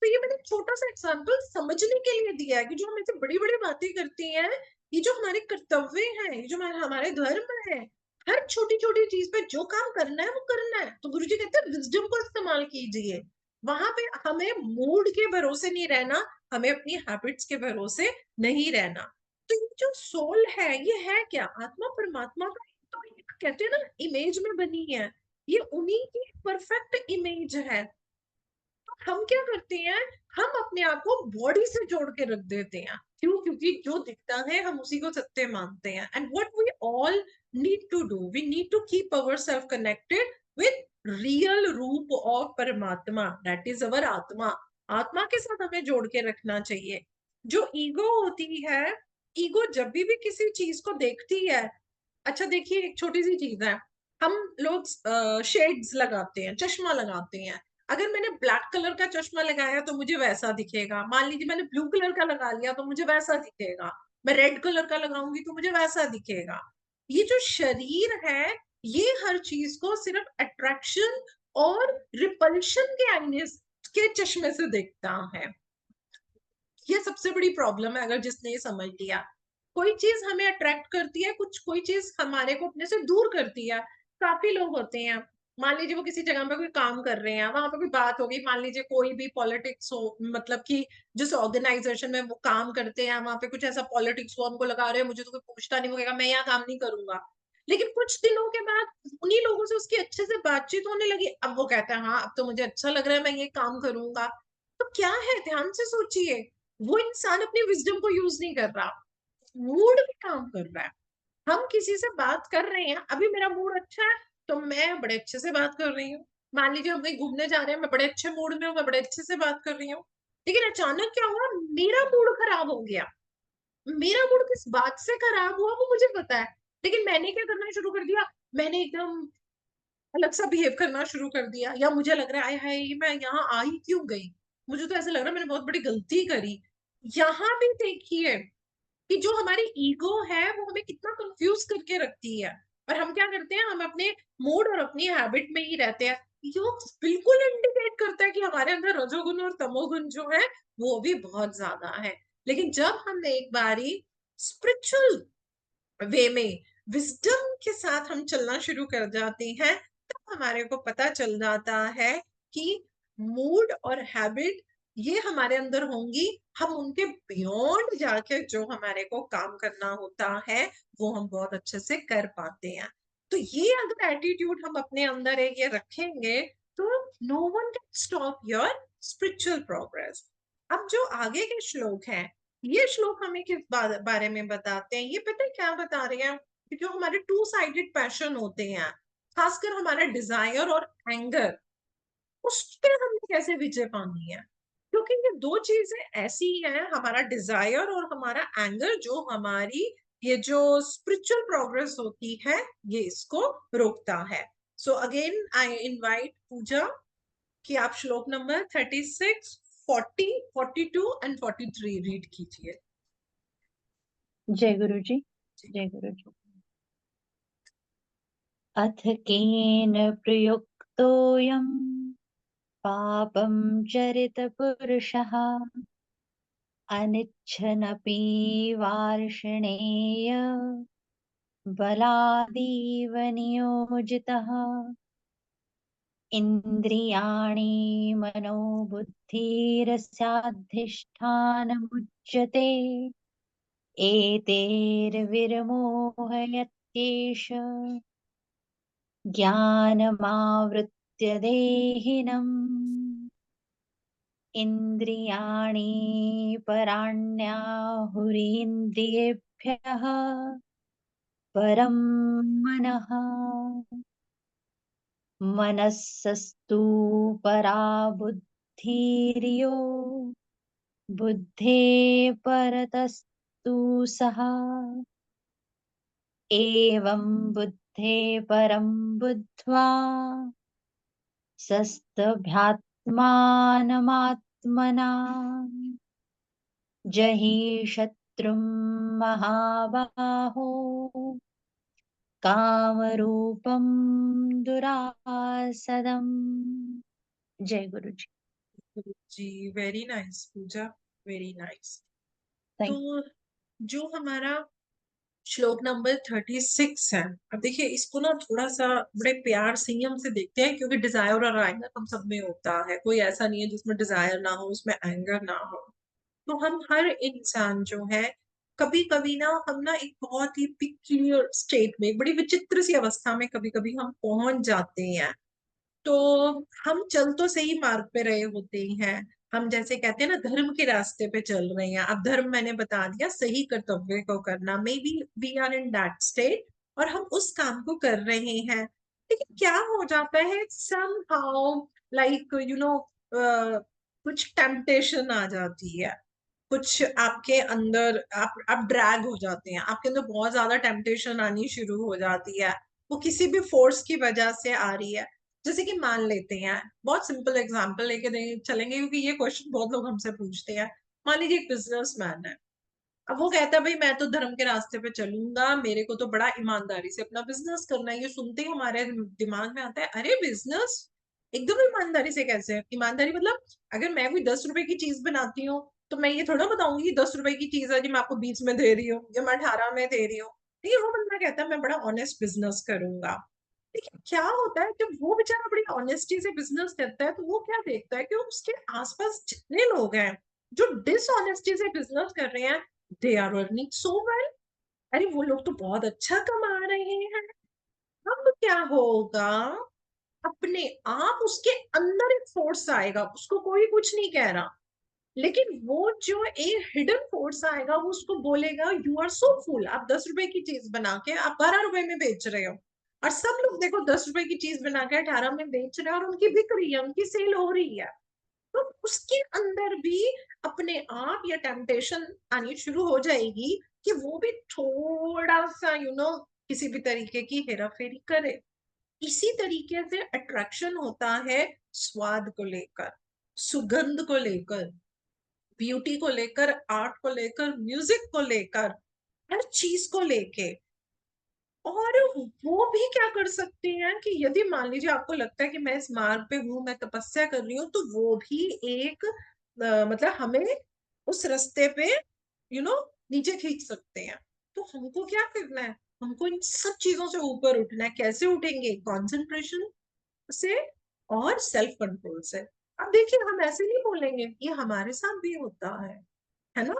तो ये मैंने छोटा सा एग्जांपल समझने के लिए दिया है कि जो हम ऐसे बड़ी बड़ी बातें करती हैं, ये जो हमारे कर्तव्य हैं, ये जो हमारे धर्म है, हर छोटी छोटी चीज पे जो काम करना है वो करना है। तो गुरुजी कहते हैं विजडम को इस्तेमाल कीजिए। वहां पे हमें मूड के भरोसे नहीं रहना, हमें अपनी हैबिट्स के भरोसे नहीं रहना। तो ये जो सोल है ये है क्या, आत्मा परमात्मा का, तो ये कहते हैं ना इमेज में बनी है, ये उन्हीं की परफेक्ट इमेज है। हम क्या करते हैं, हम अपने आप को बॉडी से जोड़ के रख देते हैं। क्यों? क्योंकि जो दिखता है हम उसी को सत्य मानते हैं। And what we all need to do, we need to keep ourself connected with real रूप ऑफ परमात्मा, दैट इज अवर आत्मा। आत्मा के साथ हमें जोड़ के रखना चाहिए। जो ईगो होती है, ईगो जब भी किसी चीज को देखती है, अच्छा देखिए एक छोटी सी चीज है, हम लोग शेड्स लगाते हैं, चश्मा लगाते हैं। अगर मैंने ब्लैक कलर का चश्मा लगाया तो मुझे वैसा दिखेगा, मान लीजिए मैंने ब्लू कलर का लगा लिया तो मुझे वैसा दिखेगा, मैं रेड कलर का लगाऊंगी तो मुझे वैसा दिखेगा। ये जो शरीर है, ये हर चीज को सिर्फ अट्रैक्शन और रिपल्शन के आईने के चश्मे से देखता है। ये सबसे बड़ी प्रॉब्लम है। अगर जिसने ये समझ लिया, कोई चीज हमें अट्रैक्ट करती है, कुछ कोई चीज हमारे को अपने से दूर करती है। काफी लोग होते हैं, मान लीजिए वो किसी जगह पे कोई काम कर रहे हैं, वहां पे कोई बात हो गई, मान लीजिए कोई भी पॉलिटिक्स हो, मतलब कि जिस ऑर्गेनाइजेशन में वो काम करते हैं वहां पे कुछ ऐसा पॉलिटिक्स हो, हमको लगा रहे हैं मुझे तो कोई पूछता नहीं, वो कहेगा मैं यहाँ काम नहीं करूंगा। लेकिन कुछ दिनों के बाद उन्हीं लोगों से उसकी अच्छे से बातचीत होने लगी, अब वो कहता है हाँ अब तो मुझे अच्छा लग रहा है, मैं ये काम करूंगा। तो क्या है, ध्यान से सोचिए, वो इंसान अपनी विजडम को यूज नहीं कर रहा, मूड में काम कर रहा है। हम किसी से बात कर रहे हैं, अभी मेरा मूड अच्छा है तो मैं बड़े अच्छे से बात कर रही हूँ। मान लीजिए हम कहीं घूमने जा रहे हैं, मैं बड़े अच्छे मूड में हूँ, मैं बड़े अच्छे से बात कर रही हूँ। लेकिन अचानक क्या हुआ, मेरा मूड खराब हो गया। मेरा मूड किस बात से खराब हुआ वो मुझे पता है, लेकिन मैंने क्या करना शुरू कर दिया, मैंने एकदम अलग सा बिहेव करना शुरू कर दिया। या मुझे लग रहा है आय हाय मैं यहाँ आई क्यों गई, मुझे तो ऐसा लग रहा है मैंने बहुत बड़ी गलती करी। यहाँ भी देखिए कि जो हमारी ईगो है वो हमें कितना कंफ्यूज करके रखती है। और हम क्या करते हैं, हम अपने मूड और अपनी हैबिट में ही रहते हैं। योग बिल्कुल इंडिकेट करता है कि हमारे अंदर रजोगुण और तमोगुण जो है वो भी बहुत ज्यादा है। लेकिन जब हम एक बारी स्पिरिचुअल वे में विजडम के साथ हम चलना शुरू कर जाते हैं, तब हमारे को पता चल जाता है कि मूड और हैबिट ये हमारे अंदर होंगी। हम उनके बियॉन्ड जाके जो हमारे को काम करना होता है वो हम बहुत अच्छे से कर पाते हैं। तो ये अगर एटीट्यूड हम अपने अंदर है ये रखेंगे तो no one can stop your spiritual progress. अब जो आगे के श्लोक हैं, ये श्लोक हमें किस बारे में बताते हैं, ये पता है क्या बता रहे हैं, कि जो हमारे टू साइडेड पैशन होते हैं, खासकर हमारा डिजायर और एंगर, उस पे हमने कैसे विजय पानी है। क्योंकि ये दो चीजें ऐसी हैं, हमारा डिजायर और हमारा एंगर, जो हमारी ये जो स्पिरिचुअल प्रोग्रेस होती है ये इसको रोकता है। सो अगेन आई इनवाइट पूजा कि आप श्लोक नंबर 36, 40, 42 एंड 43 रीड कीजिए।
जय गुरु जी। जय गुरु जी। अथ केन प्रयुक्तोऽयं पापं चरितपुरुषः अनिच्छन्नपि वार्ष्णेय बलादेव नियोजितः इन्द्रियाणि मनोबुद्धिरस्याधिष्ठानमुच्यते एतैर्विर्मोहयत्येष ज्ञानमावृत्य देहिनम् इन्द्रियाणि पराण्याहुरीन्द्रियेभ्यः परं मनः मनस्सस्तु परा बुद्धिर्यो बुद्धे परतस्तु सः एवं बुद्धे परं बुद्ध्वा सस्तभ्यात्मानमात्मना जहि शत्रुं महाबाहो कामरूपं दुरासदम्। जय गुरु जी।
जी वेरी नाइस पूजा, वेरी नाइस। तो
थैंक
जो हमारा श्लोक नंबर 36 है, अब देखिए इसको ना थोड़ा सा बड़े प्यार संयम से देखते हैं, क्योंकि डिजायर और एंगर हम सब में होता है, कोई ऐसा नहीं है जिसमें डिजायर ना हो उसमें एंगर ना हो। तो हम हर इंसान जो है, कभी कभी ना हम ना एक बहुत ही पिक्यूलियर स्टेट में, एक बड़ी विचित्र सी अवस्था में कभी कभी हम पहुंच जाते हैं। तो हम चल तो सही मार्ग पे रहे होते हैं, हम जैसे कहते हैं ना धर्म के रास्ते पे चल रहे हैं। अब धर्म मैंने बता दिया, सही कर्तव्य को करना, maybe we are in that state और हम उस काम को कर रहे हैं। लेकिन क्या हो जाता है, somehow like कुछ टेम्पटेशन आ जाती है, कुछ आपके अंदर आप ड्रैग हो जाते हैं, आपके अंदर बहुत ज्यादा टेम्पटेशन आनी शुरू हो जाती है, वो किसी भी फोर्स की वजह से आ रही है। जैसे कि मान लेते हैं, बहुत सिंपल एग्जांपल लेके चलेंगे क्योंकि ये क्वेश्चन बहुत लोग हमसे पूछते हैं। मान लीजिए एक बिजनेसमैन है, अब वो कहता है भाई मैं तो धर्म के रास्ते पे चलूंगा, मेरे को तो बड़ा ईमानदारी से अपना बिजनेस करना है। ये सुनते ही हमारे दिमाग में आता है अरे बिजनेस एकदम ईमानदारी से कैसे? ईमानदारी मतलब अगर मैं कोई 10 रुपए की चीज बनाती हूँ तो मैं ये थोड़ा बताऊंगी 10 रुपए की चीज है जी मैं आपको 20 में दे रही हूँ या मैं 18 में दे रही हूँ। ठीक है, वो बंदा कहता है मैं बड़ा ऑनेस्ट बिजनेस करूंगा। लेकिन क्या होता है जब वो बेचारा बड़ी ऑनेस्टी से बिजनेस करता है तो वो क्या देखता है कि उसके आसपास जितने लोग हैं जो डिसऑनेस्टी से बिजनेस कर रहे हैं, they are earning so well. अरे वो लोग तो बहुत अच्छा कमा रहे हैं। अब क्या होगा, अपने आप उसके अंदर एक फोर्स आएगा, उसको कोई कुछ नहीं कह रहा, लेकिन वो जो एक हिडन फोर्स आएगा वो उसको बोलेगा यू आर सो फूल, आप 10 रुपए की चीज बना के आप 12 रुपए में बेच रहे हो, और सब लोग देखो 10 रुपए की चीज बना के 18 में बेच रहे हैं और उनकी बिक रही है, उनकी सेल हो रही है। तो उसके अंदर भी अपने आप या टेम्पटेशन आनी शुरू हो जाएगी कि वो भी थोड़ा सा किसी भी तरीके की हेरा फेरी करे। इसी तरीके से अट्रैक्शन होता है स्वाद को लेकर, सुगंध को लेकर, ब्यूटी को लेकर, आर्ट को लेकर, म्यूजिक को लेकर, हर चीज को लेके। और वो भी क्या कर सकते हैं कि यदि मान लीजिए आपको लगता है कि मैं इस मार्ग पे हूं, मैं तपस्या कर रही हूँ, तो वो भी एक मतलब हमें उस रास्ते पे यू नो नीचे खींच सकते हैं। तो हमको क्या करना है, हमको इन सब चीजों से ऊपर उठना है। कैसे उठेंगे? कंसंट्रेशन से और सेल्फ कंट्रोल से। अब देखिए हम ऐसे नहीं बोलेंगे, ये हमारे साथ भी होता है ना।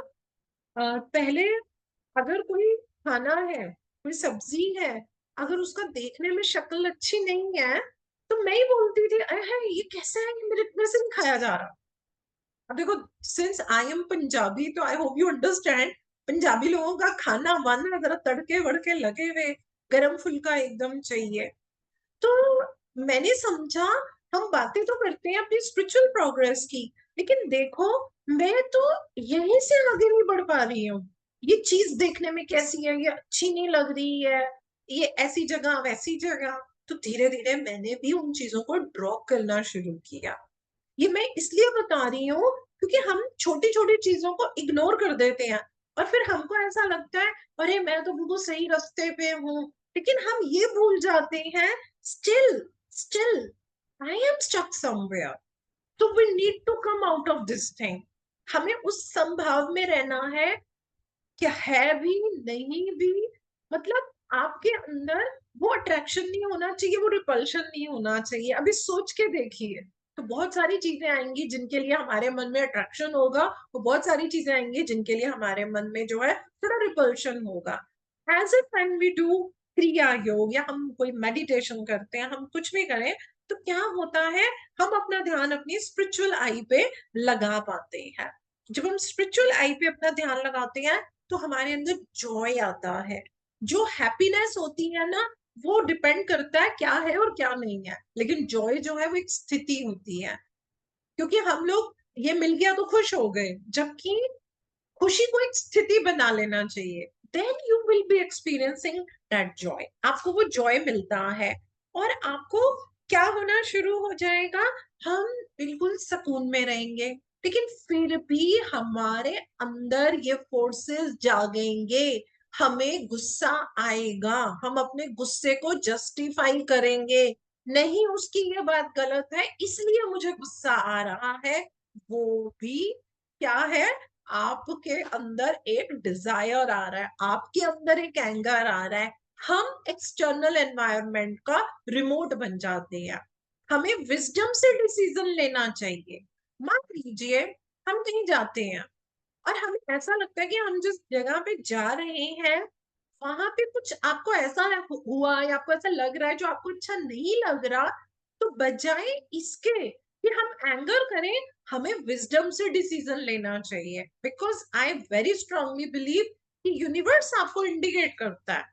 पहले अगर कोई खाना है, कोई सब्जी है, अगर उसका देखने में शक्ल अच्छी नहीं है तो मैं ही बोलती थी अरे ये कैसा है, ये मेरे से नहीं खाया जा रहा। अब देखो, सिंस आई एम पंजाबी तो I hope you understand, Punjabi लोगों का खाना वाना जरा तड़के वड़के लगे हुए, गरम फुल्का एकदम चाहिए। तो मैंने समझा, हम बातें तो करते हैं अपनी स्पिरिचुअल प्रोग्रेस की, लेकिन देखो मैं तो यहीं से आगे नहीं बढ़ पा रही हूँ। ये चीज देखने में कैसी है, ये अच्छी नहीं लग रही है, ये ऐसी जगह वैसी जगह। तो धीरे धीरे मैंने भी उन चीजों को ड्रॉप करना शुरू किया। ये मैं इसलिए बता रही हूँ क्योंकि हम छोटी छोटी चीजों को इग्नोर कर देते हैं और फिर हमको ऐसा लगता है अरे मैं तो बिल्कुल सही रास्ते पे हूँ, लेकिन हम ये भूल जाते हैं still still I am stuck somewhere. तो we need to come out of this thing. हमें उस संभाव में रहना है कि है भी नहीं भी, मतलब आपके अंदर वो अट्रैक्शन नहीं होना चाहिए, वो रिपल्शन नहीं होना चाहिए। अभी सोच के देखिए, तो बहुत सारी चीजें आएंगी जिनके लिए हमारे मन में अट्रैक्शन होगा, वो बहुत सारी चीजें आएंगी जिनके लिए हमारे मन में जो है थोड़ा रिपल्शन होगा। As if when we do kriya yoga या हम कोई मेडिटेशन करते हैं, हम कुछ भी करें, तो क्या होता है, हम अपना ध्यान अपनी स्पिरिचुअल आई पे लगा पाते हैं। जब हम स्पिरिचुअल आई पे अपना ध्यान लगाते हैं तो हमारे अंदर जॉय आता है। जो हैप्पीनेस होती है ना, वो डिपेंड करता है क्या है और क्या नहीं है, लेकिन जॉय जो है वो एक स्थिति होती है। क्योंकि हम लोग ये मिल गया तो खुश हो गए, जबकि खुशी को एक स्थिति बना लेना चाहिए। Then you will be experiencing that joy, आपको वो जॉय मिलता है और आपको क्या होना शुरू हो जाएगा, हम बिल्कुल सुकून में रहेंगे। लेकिन फिर भी हमारे अंदर ये फोर्सेस जागेंगे, हमें गुस्सा आएगा, हम अपने गुस्से को जस्टिफाई करेंगे, नहीं उसकी ये बात गलत है इसलिए मुझे गुस्सा आ रहा है। वो भी क्या है, आपके अंदर एक डिजायर आ रहा है, आपके अंदर एक एंगर आ रहा है। हम एक्सटर्नल एनवायरनमेंट का रिमोट बन जाते हैं। हमें विजडम से डिसीजन लेना चाहिए। मान लीजिए हम कहीं जाते हैं और हमें ऐसा लगता है कि हम जिस जगह पे जा रहे हैं वहां पे कुछ आपको ऐसा हुआ या आपको ऐसा लग रहा है जो आपको अच्छा नहीं लग रहा, तो बजाय इसके कि हम एंगर करें, हमें विजडम से डिसीजन लेना चाहिए। Because I very strongly believe कि यूनिवर्स आपको इंडिकेट करता है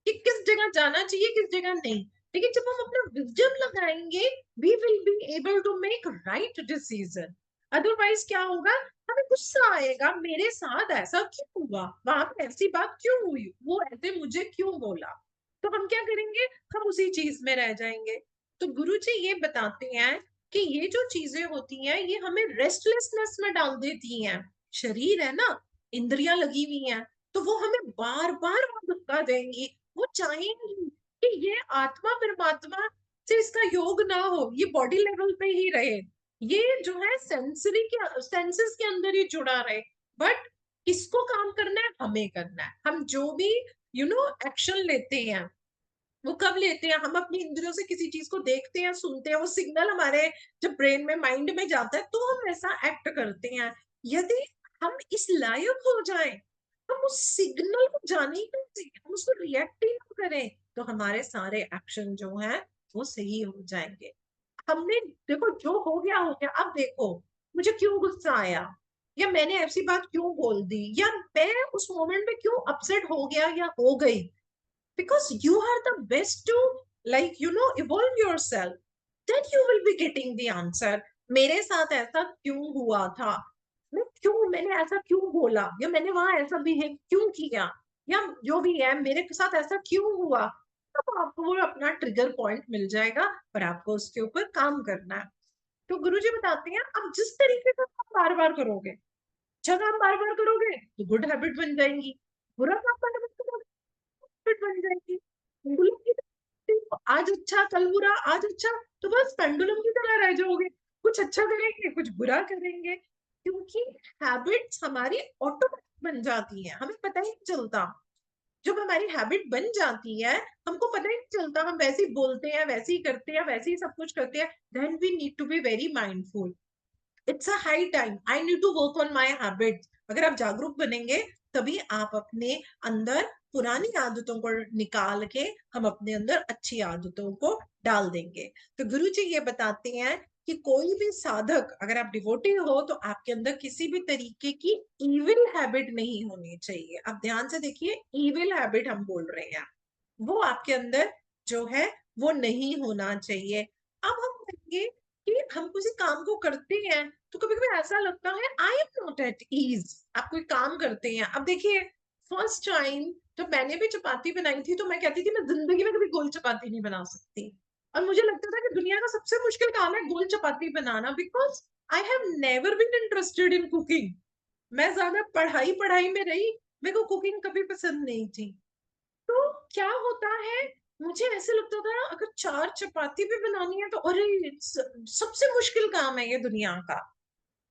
कि किस जगह जाना चाहिए किस जगह नहीं। लेकिन जब हम अपना विजडम लगाएंगे we will be able to make right decision. Otherwise क्या होगा, हमें गुस्सा आएगा, मेरे साथ ऐसा क्यों हुआ, वहां पे ऐसी बात क्यों हुई, वो ऐसे मुझे क्यों बोला। तो हम क्या करेंगे, हम उसी चीज में रह जाएंगे। तो गुरुजी ये बताते हैं कि ये जो चीजें होती हैं ये हमें रेस्टलेसनेस में डाल देती हैं। शरीर है ना, इंद्रियां लगी हुई हैं, तो वो हमें बार बार धक्का देंगी। वो चाहेंगी कि ये आत्मा परमात्मा से इसका योग ना हो, ये बॉडी लेवल पे ही रहे, ये जो है सेंसरी के सेंसेस के अंदर ही जुड़ा रहे। बट किसको काम करना है, हमें करना है। हम जो भी एक्शन लेते हैं वो कब लेते हैं, हम अपनी इंद्रियों से किसी चीज को देखते हैं, सुनते हैं, वो सिग्नल हमारे जब ब्रेन में माइंड में जाता है तो हम ऐसा एक्ट करते हैं। यदि हम इस लायक हो जाएं, हम उस सिग्नल को जाने ही ना दें, हम उसको रिएक्ट ही ना करें, तो हमारे सारे एक्शन जो हैं वो सही हो जाएंगे। हमने देखो जो हो गया, अब देखो मुझे क्यों गुस्सा आया, या मैंने ऐसी बात क्यों बोल दी, या मैं उस मोमेंट में क्यों अपसेट हो गया या हो गई, because you are the best to like evolve yourself, then you will be getting the answer। मेरे साथ ऐसा क्यों हुआ था, मैंने ऐसा क्यों बोला, या मैंने वहां ऐसा बिहेव क्यों किया, या जो भी है मेरे साथ ऐसा क्यों हुआ। तब आपको वो अपना ट्रिगर पॉइंट मिल जाएगा और आपको उसके ऊपर काम करना है। तो गुरुजी बताते हैं आप जिस तरीके का काम बार बार करोगे, अच्छा काम बार बार करोगे तो गुड हैबिट बन जाएंगी, बुरा काम बार बार करोगे हैबिट बन जाएगी। पेंडुलम की तरह, आज अच्छा कल बुरा, आज अच्छा, तो बस पेंडुलम की तरह रह जाओगे, कुछ अच्छा करेंगे कुछ बुरा करेंगे, क्योंकि हैबिट्स हमारी ऑटोमेटिक बन जाती है, हमें पता ही नहीं चलता। जब हमारी हैबिट बन जाती है हमको पता ही नहीं चलता, हम वैसे ही बोलते हैं, वैसे ही करते हैं, वैसे ही सब कुछ करते हैं। Then we need to be very mindful, it's a high time, I need to work on my habits. अगर आप जागरूक बनेंगे तभी आप अपने अंदर पुरानी आदतों को निकाल के हम अपने अंदर अच्छी आदतों को डाल देंगे। तो गुरु जी ये बताते हैं कि कोई भी साधक, अगर आप डिवोटी हो तो आपके अंदर किसी भी तरीके की इविल हैबिट नहीं होनी चाहिए। आप ध्यान से देखिए, इविल हैबिट हम बोल रहे हैं, वो आपके अंदर जो है वो नहीं होना चाहिए। अब हम कहेंगे कि हम किसी काम को करते हैं तो कभी कभी ऐसा लगता है I am not at ease. आप कोई काम करते हैं, अब देखिए फर्स्ट टाइम जब मैंने भी चपाती बनाई थी तो मैं कहती थी मैं जिंदगी में कभी गोल चपाती नहीं बना सकती, और मुझे लगता था कि दुनिया का सबसे मुश्किल काम है गोल चपाती बनाना, because I have never been interested in cooking. मैं ज्यादा पढ़ाई पढ़ाई में रही, मेरे को कुकिंग कभी पसंद नहीं थी। तो क्या होता है, मुझे ऐसे लगता था अगर 4 चपाती भी बनानी है तो अरे सबसे मुश्किल काम है ये दुनिया का।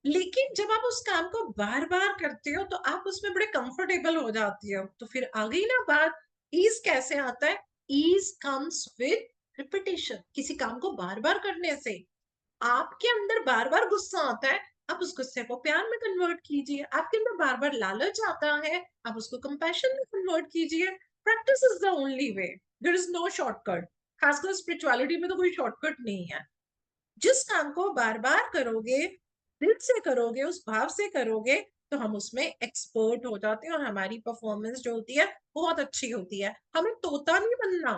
लेकिन जब आप उस काम को बार बार करते हो तो आप उसमें बड़े कंफर्टेबल हो जाती हो। तो फिर आ गई ना बात, ईज कैसे आता है, ईज कम्स विद रिपीटेशन। किसी काम को बार बार करने से आपके अंदर बार बार गुस्सा आता है, आप उस गुस्से को प्यार में कन्वर्ट कीजिए। आपके अंदर बार बार लालच आता है, आप उसको कंपैशन में कन्वर्ट कीजिए। Practice is the only way, there is no shortcut. खासकर स्पिरिचुअलिटी में तो कोई शॉर्टकट नहीं है। जिस काम को बार बार करोगे, दिल से करोगे, उस भाव से करोगे, तो हम उसमें एक्सपर्ट हो जाते हैं और हमारी परफॉर्मेंस जो होती है बहुत अच्छी होती है। हमें तोता नहीं बनना,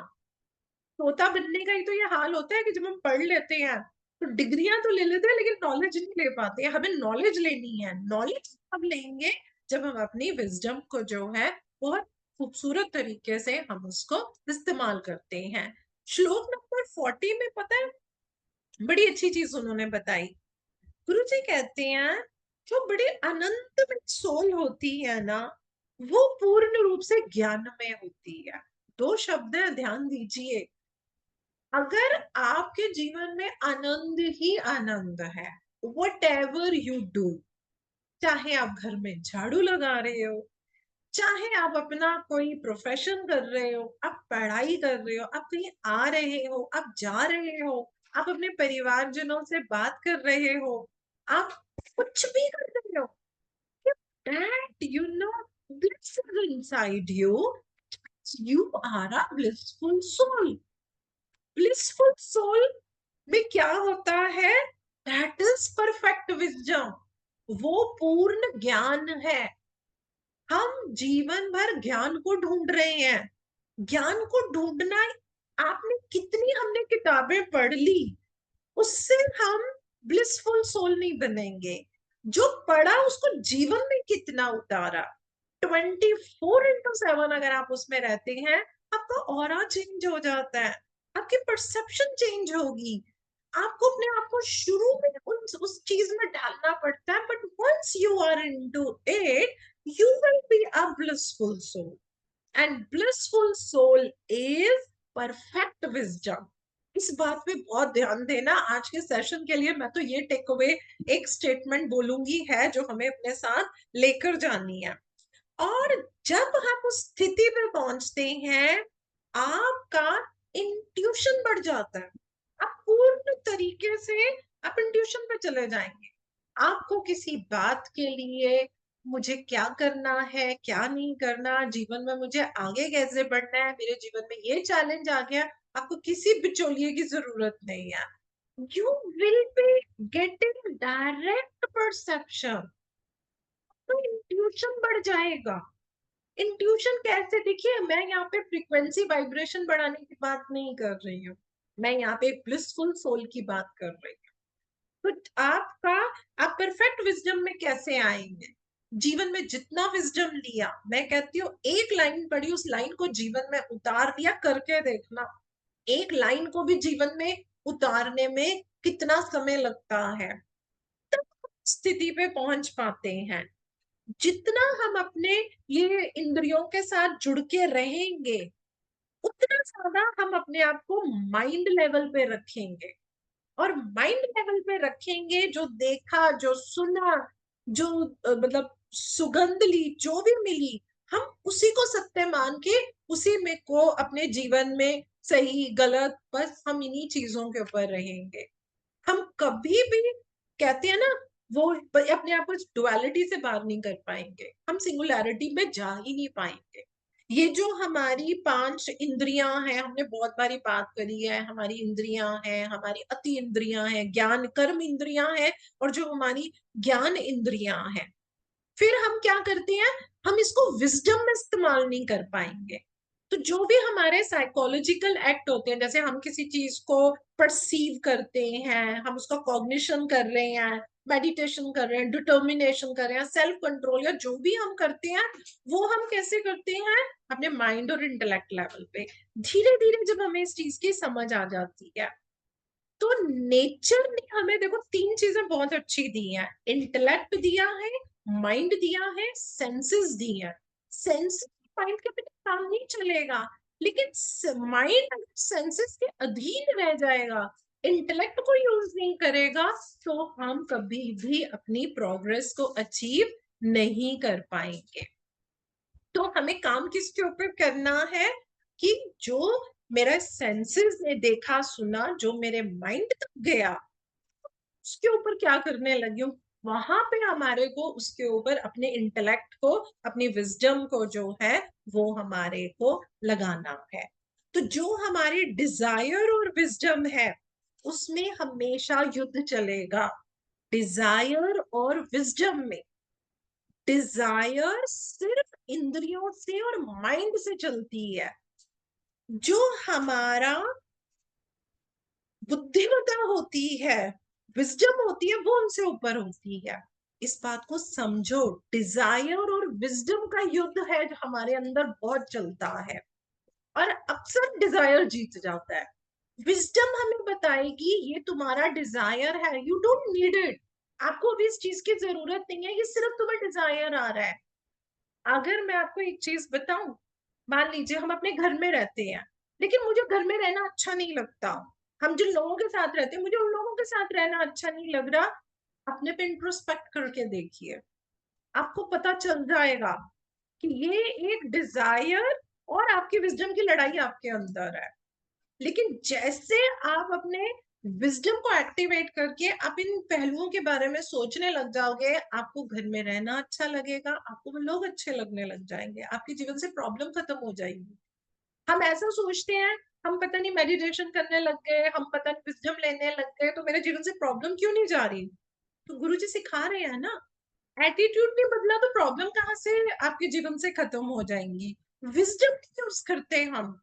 तोता बनने का ही तो ये हाल होता है कि जब हम पढ़ लेते हैं तो डिग्रियां तो ले लेते हैं लेकिन नॉलेज नहीं ले पाते हैं। हमें नॉलेज लेनी है, नॉलेज अब लेंगे जब हम अपनी विजडम को जो है बहुत खूबसूरत तरीके से हम उसको इस्तेमाल करते हैं। श्लोक नंबर 40 में पता है बड़ी अच्छी चीज उन्होंने बताई। गुरु जी कहते हैं जो बड़ी अनंत में सोल होती है ना, वो पूर्ण रूप से ज्ञान में होती है। दो शब्द है, ध्यान दीजिए। अगर आपके जीवन में आनंद ही आनंद है, वट एवर यू डू, चाहे आप घर में झाड़ू लगा रहे हो, चाहे आप अपना कोई प्रोफेशन कर रहे हो, आप पढ़ाई कर रहे हो, आप कहीं आ रहे हो, आप जा रहे हो, आप अपने परिवारजनों से बात कर रहे हो, आप कुछ भी कर रहे हो, that bliss is inside you, you are a blissful soul। Blissful soul में क्या होता है, दैट इज परफेक्ट विजडम, वो पूर्ण ज्ञान है। हम जीवन भर ज्ञान को ढूंढ रहे हैं, ज्ञान को ढूंढना, आपने कितनी हमने किताबें पढ़ ली उससे हम ब्लिसफुल सोल नहीं बनेंगे। जो पढ़ा उसको जीवन में कितना उतारा। 24/7 अगर आप उसमें रहते हैं, आपका ऑरा चेंज हो जाता है, आपकी परसेप्शन चेंज होगी। आपको अपने आप को शुरू में उस चीज में डालना पड़ता है, but once you are into it, you will be a blissful soul, and blissful soul is perfect wisdom. इस बात पे बहुत ध्यान देना। आज के सेशन के लिए मैं तो ये टेक अवे एक स्टेटमेंट बोलूंगी है जो हमें अपने साथ लेकर जानी है। और जब हम उस स्थिति पे पहुंचते हैं, आपका इंट्यूशन बढ़ जाता है। आप पूर्ण तरीके से आप इंट्यूशन पे चले जाएंगे। आपको किसी बात के लिए मुझे क्या करना है, क्या नहीं करना, जीवन में मुझे आगे कैसे बढ़ना है, मेरे जीवन में ये चैलेंज आ गया, आपको किसी बिचौलिए की जरूरत नहीं है। You will be getting direct perception. तो इंट्यूशन बढ़ जाएगा। इंट्यूशन कैसे? देखिए, मैं यहाँ पे फ्रीक्वेंसी वाइब्रेशन बढ़ाने की बात नहीं कर रही हूँ, मैं यहाँ पे ब्लिसफुल सोल की बात कर रही हूँ। तो आपका आप परफेक्ट विजडम में कैसे आएंगे? जीवन में जितना विजडम लिया, मैं कहती हूँ एक लाइन पढ़ी, उस लाइन को जीवन में उतार दिया, करके देखना। एक लाइन को भी जीवन में उतारने में कितना समय लगता है, तब स्थिति पे पहुंच पाते हैं। जितना हम अपने ये इंद्रियों के साथ जुड़ के रहेंगे, उतना ज्यादा हम अपने आप को माइंड लेवल पे रखेंगे। और माइंड लेवल पे रखेंगे, जो देखा, जो सुना, जो मतलब सुगंध ली, जो भी मिली, हम उसी को सत्य मान के उसी में को अपने जीवन में सही गलत, बस हम इन्हीं चीजों के ऊपर रहेंगे। हम कभी भी, कहते हैं ना, वो अपने आप को डुअलिटी से बाहर नहीं कर पाएंगे, हम सिंगुलैरिटी में जा ही नहीं पाएंगे। ये जो हमारी 5 इंद्रियां हैं, हमने बहुत बारी बात करी है, हमारी इंद्रियां हैं, हमारी अति इंद्रियां हैं, ज्ञान कर्म इंद्रियां हैं, और जो हमारी ज्ञान इंद्रियां हैं, फिर हम क्या करते हैं, हम इसको विजडम में इस्तेमाल नहीं कर पाएंगे। तो जो भी हमारे साइकोलॉजिकल एक्ट होते हैं, जैसे हम किसी चीज को परसीव करते हैं, हम उसका कॉग्निशन कर रहे हैं, मेडिटेशन कर रहे हैं, डिटर्मिनेशन कर रहे हैं, सेल्फ कंट्रोल, या जो भी हम करते हैं, वो हम कैसे करते हैं? अपने माइंड और इंटेलेक्ट लेवल पे। धीरे धीरे जब हमें इस चीज की समझ आ जाती है, तो नेचर ने हमें, देखो, 3 चीजें बहुत अच्छी दी हैं। इंटेलेक्ट दिया है, माइंड दिया है, सेंसेस दी है। सेंस माइंड के बिना काम नहीं चलेगा, लेकिन माइंड सेंसेस के अधीन रह जाएगा, इंटेलेक्ट को यूज नहीं करेगा, तो हम कभी भी अपनी प्रोग्रेस को अचीव नहीं कर पाएंगे। तो हमें काम किसके ऊपर करना है? कि जो मेरा सेंसेस ने देखा सुना, जो मेरे माइंड तक गया, उसके ऊपर क्या करने लगी हूँ, वहां पे हमारे को उसके ऊपर अपने इंटेलेक्ट को, अपनी विजडम को जो है, वो हमारे को लगाना है। तो जो हमारी डिजायर और विजडम है, उसमें हमेशा युद्ध चलेगा। डिजायर और विजडम में, डिजायर सिर्फ इंद्रियों से और माइंड से चलती है। जो हमारा बुद्धिमत्ता होती है, विजडम होती है, वो उनसे ऊपर होती है। इस बात को समझो। डिजायर और विजडम का युद्ध है जो हमारे अंदर बहुत चलता है, और अक्सर डिजायर जीत जाता है। विजडम हमें बताएगी ये तुम्हारा डिजायर है, यू डोंट नीड इट, आपको अभी इस चीज की जरूरत नहीं है, ये सिर्फ तुम्हें डिजायर आ रहा है। अगर मैं आपको एक चीज बताऊं, मान लीजिए हम अपने घर में रहते हैं, लेकिन मुझे घर में रहना अच्छा नहीं लगता, हम जिन लोगों के साथ रहते हैं, मुझे उन लोगों के साथ रहना अच्छा नहीं लग रहा। अपने पे इंट्रोस्पेक्ट करके देखिए, आपको पता चल जाएगा कि ये एक डिजायर और आपकी विजडम की लड़ाई आपके अंदर है। लेकिन जैसे आप अपने विजडम को एक्टिवेट करके आप इन पहलुओं के बारे में सोचने लग जाओगे, आपको घर में रहना अच्छा लगेगा, आपको लोग अच्छे लगने लग जाएंगे, आपके जीवन से प्रॉब्लम खत्म हो जाएगी। हम ऐसा सोचते हैं, हम पता नहीं मेडिटेशन करने लग गए, हम पता नहीं विजडम लेने लग गए, तो मेरे जीवन से प्रॉब्लम क्यों नहीं जा रही? तो गुरुजी सिखा रहे हैं ना, एटीट्यूड नहीं बदला तो प्रॉब्लम कहाँ से आपके जीवन से खत्म हो जाएंगी? विजडम यूज करते हैं हम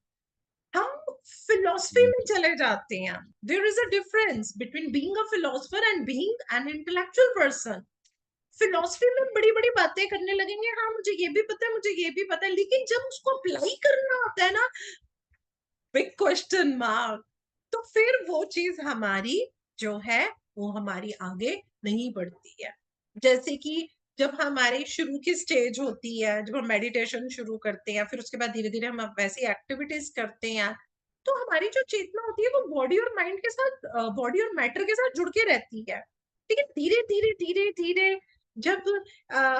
फिलोसफी में चले जाते हैं। There is a difference between being a philosopher and being an intellectual person. Philosophy में बड़ी बड़ी बातें करने लगेंगे, हाँ मुझे ये भी पता है, मुझे ये भी पता है, लेकिन जब उसको अप्लाई करना आता है ना, बिग क्वेश्चन मार्क, तो फिर वो चीज हमारी जो है वो हमारी आगे नहीं बढ़ती है। जैसे कि जब हमारी शुरू की स्टेज होती है, जब हम मेडिटेशन शुरू करते हैं, फिर उसके बाद धीरे धीरे हम वैसी एक्टिविटीज करते हैं, तो हमारी जो चेतना होती है वो बॉडी और माइंड के साथ, बॉडी और मैटर के साथ जुड़ के रहती है। लेकिन धीरे धीरे धीरे धीरे जब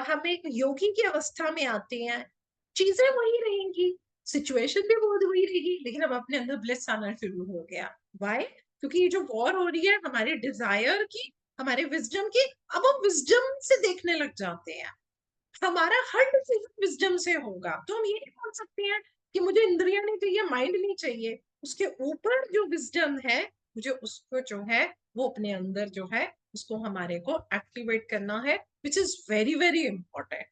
हम एक योगी की अवस्था में आते हैं, चीजें वही रहेंगी, सिचुएशन भी बहुत वही रहेगी, लेकिन अब अपने अंदर ब्लिस आना शुरू हो गया। वाई? क्योंकि ये जो वॉर हो रही है हमारे डिजायर की, हमारे विजडम की, अब हम विजडम से देखने लग जाते हैं। हमारा हर डिसीजन विजडम से होगा, तो हम ये नहीं बोल सकते हैं कि मुझे इंद्रियां नहीं चाहिए, माइंड नहीं चाहिए। उसके ऊपर जो विजडम है, मुझे उसको जो है वो अपने अंदर जो है उसको हमारे को एक्टिवेट करना है, which is very very important.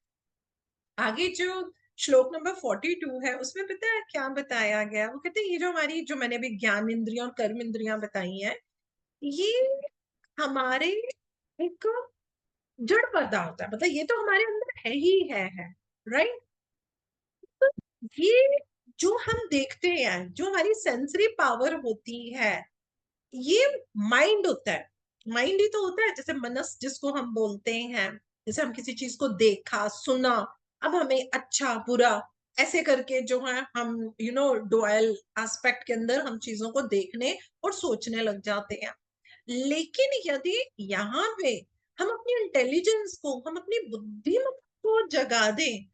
आगे जो श्लोक नंबर 42 है उसमें पता है क्या बताया गया? वो कहते हैं ये जो हमारी, जो मैंने अभी ज्ञान इंद्रियां और कर्म इंद्रियां बताई हैं, ये हमारे एक जड़ पदार्थ है, मतलब ये तो हमारे अंदर है ही है, राइट? तो ये जो हम देखते हैं, जो हमारी सेंसरी पावर होती है, ये माइंड होता है। माइंड ही तो होता है, जैसे मनस जिसको हम बोलते हैं। जैसे हम किसी चीज को देखा सुना, अब हमें अच्छा बुरा ऐसे करके जो है हम डुअल एस्पेक्ट के अंदर हम चीजों को देखने और सोचने लग जाते हैं। लेकिन यदि यहाँ पे हम अपनी इंटेलिजेंस को, हम अपनी बुद्धिमत्ता को जगा दें,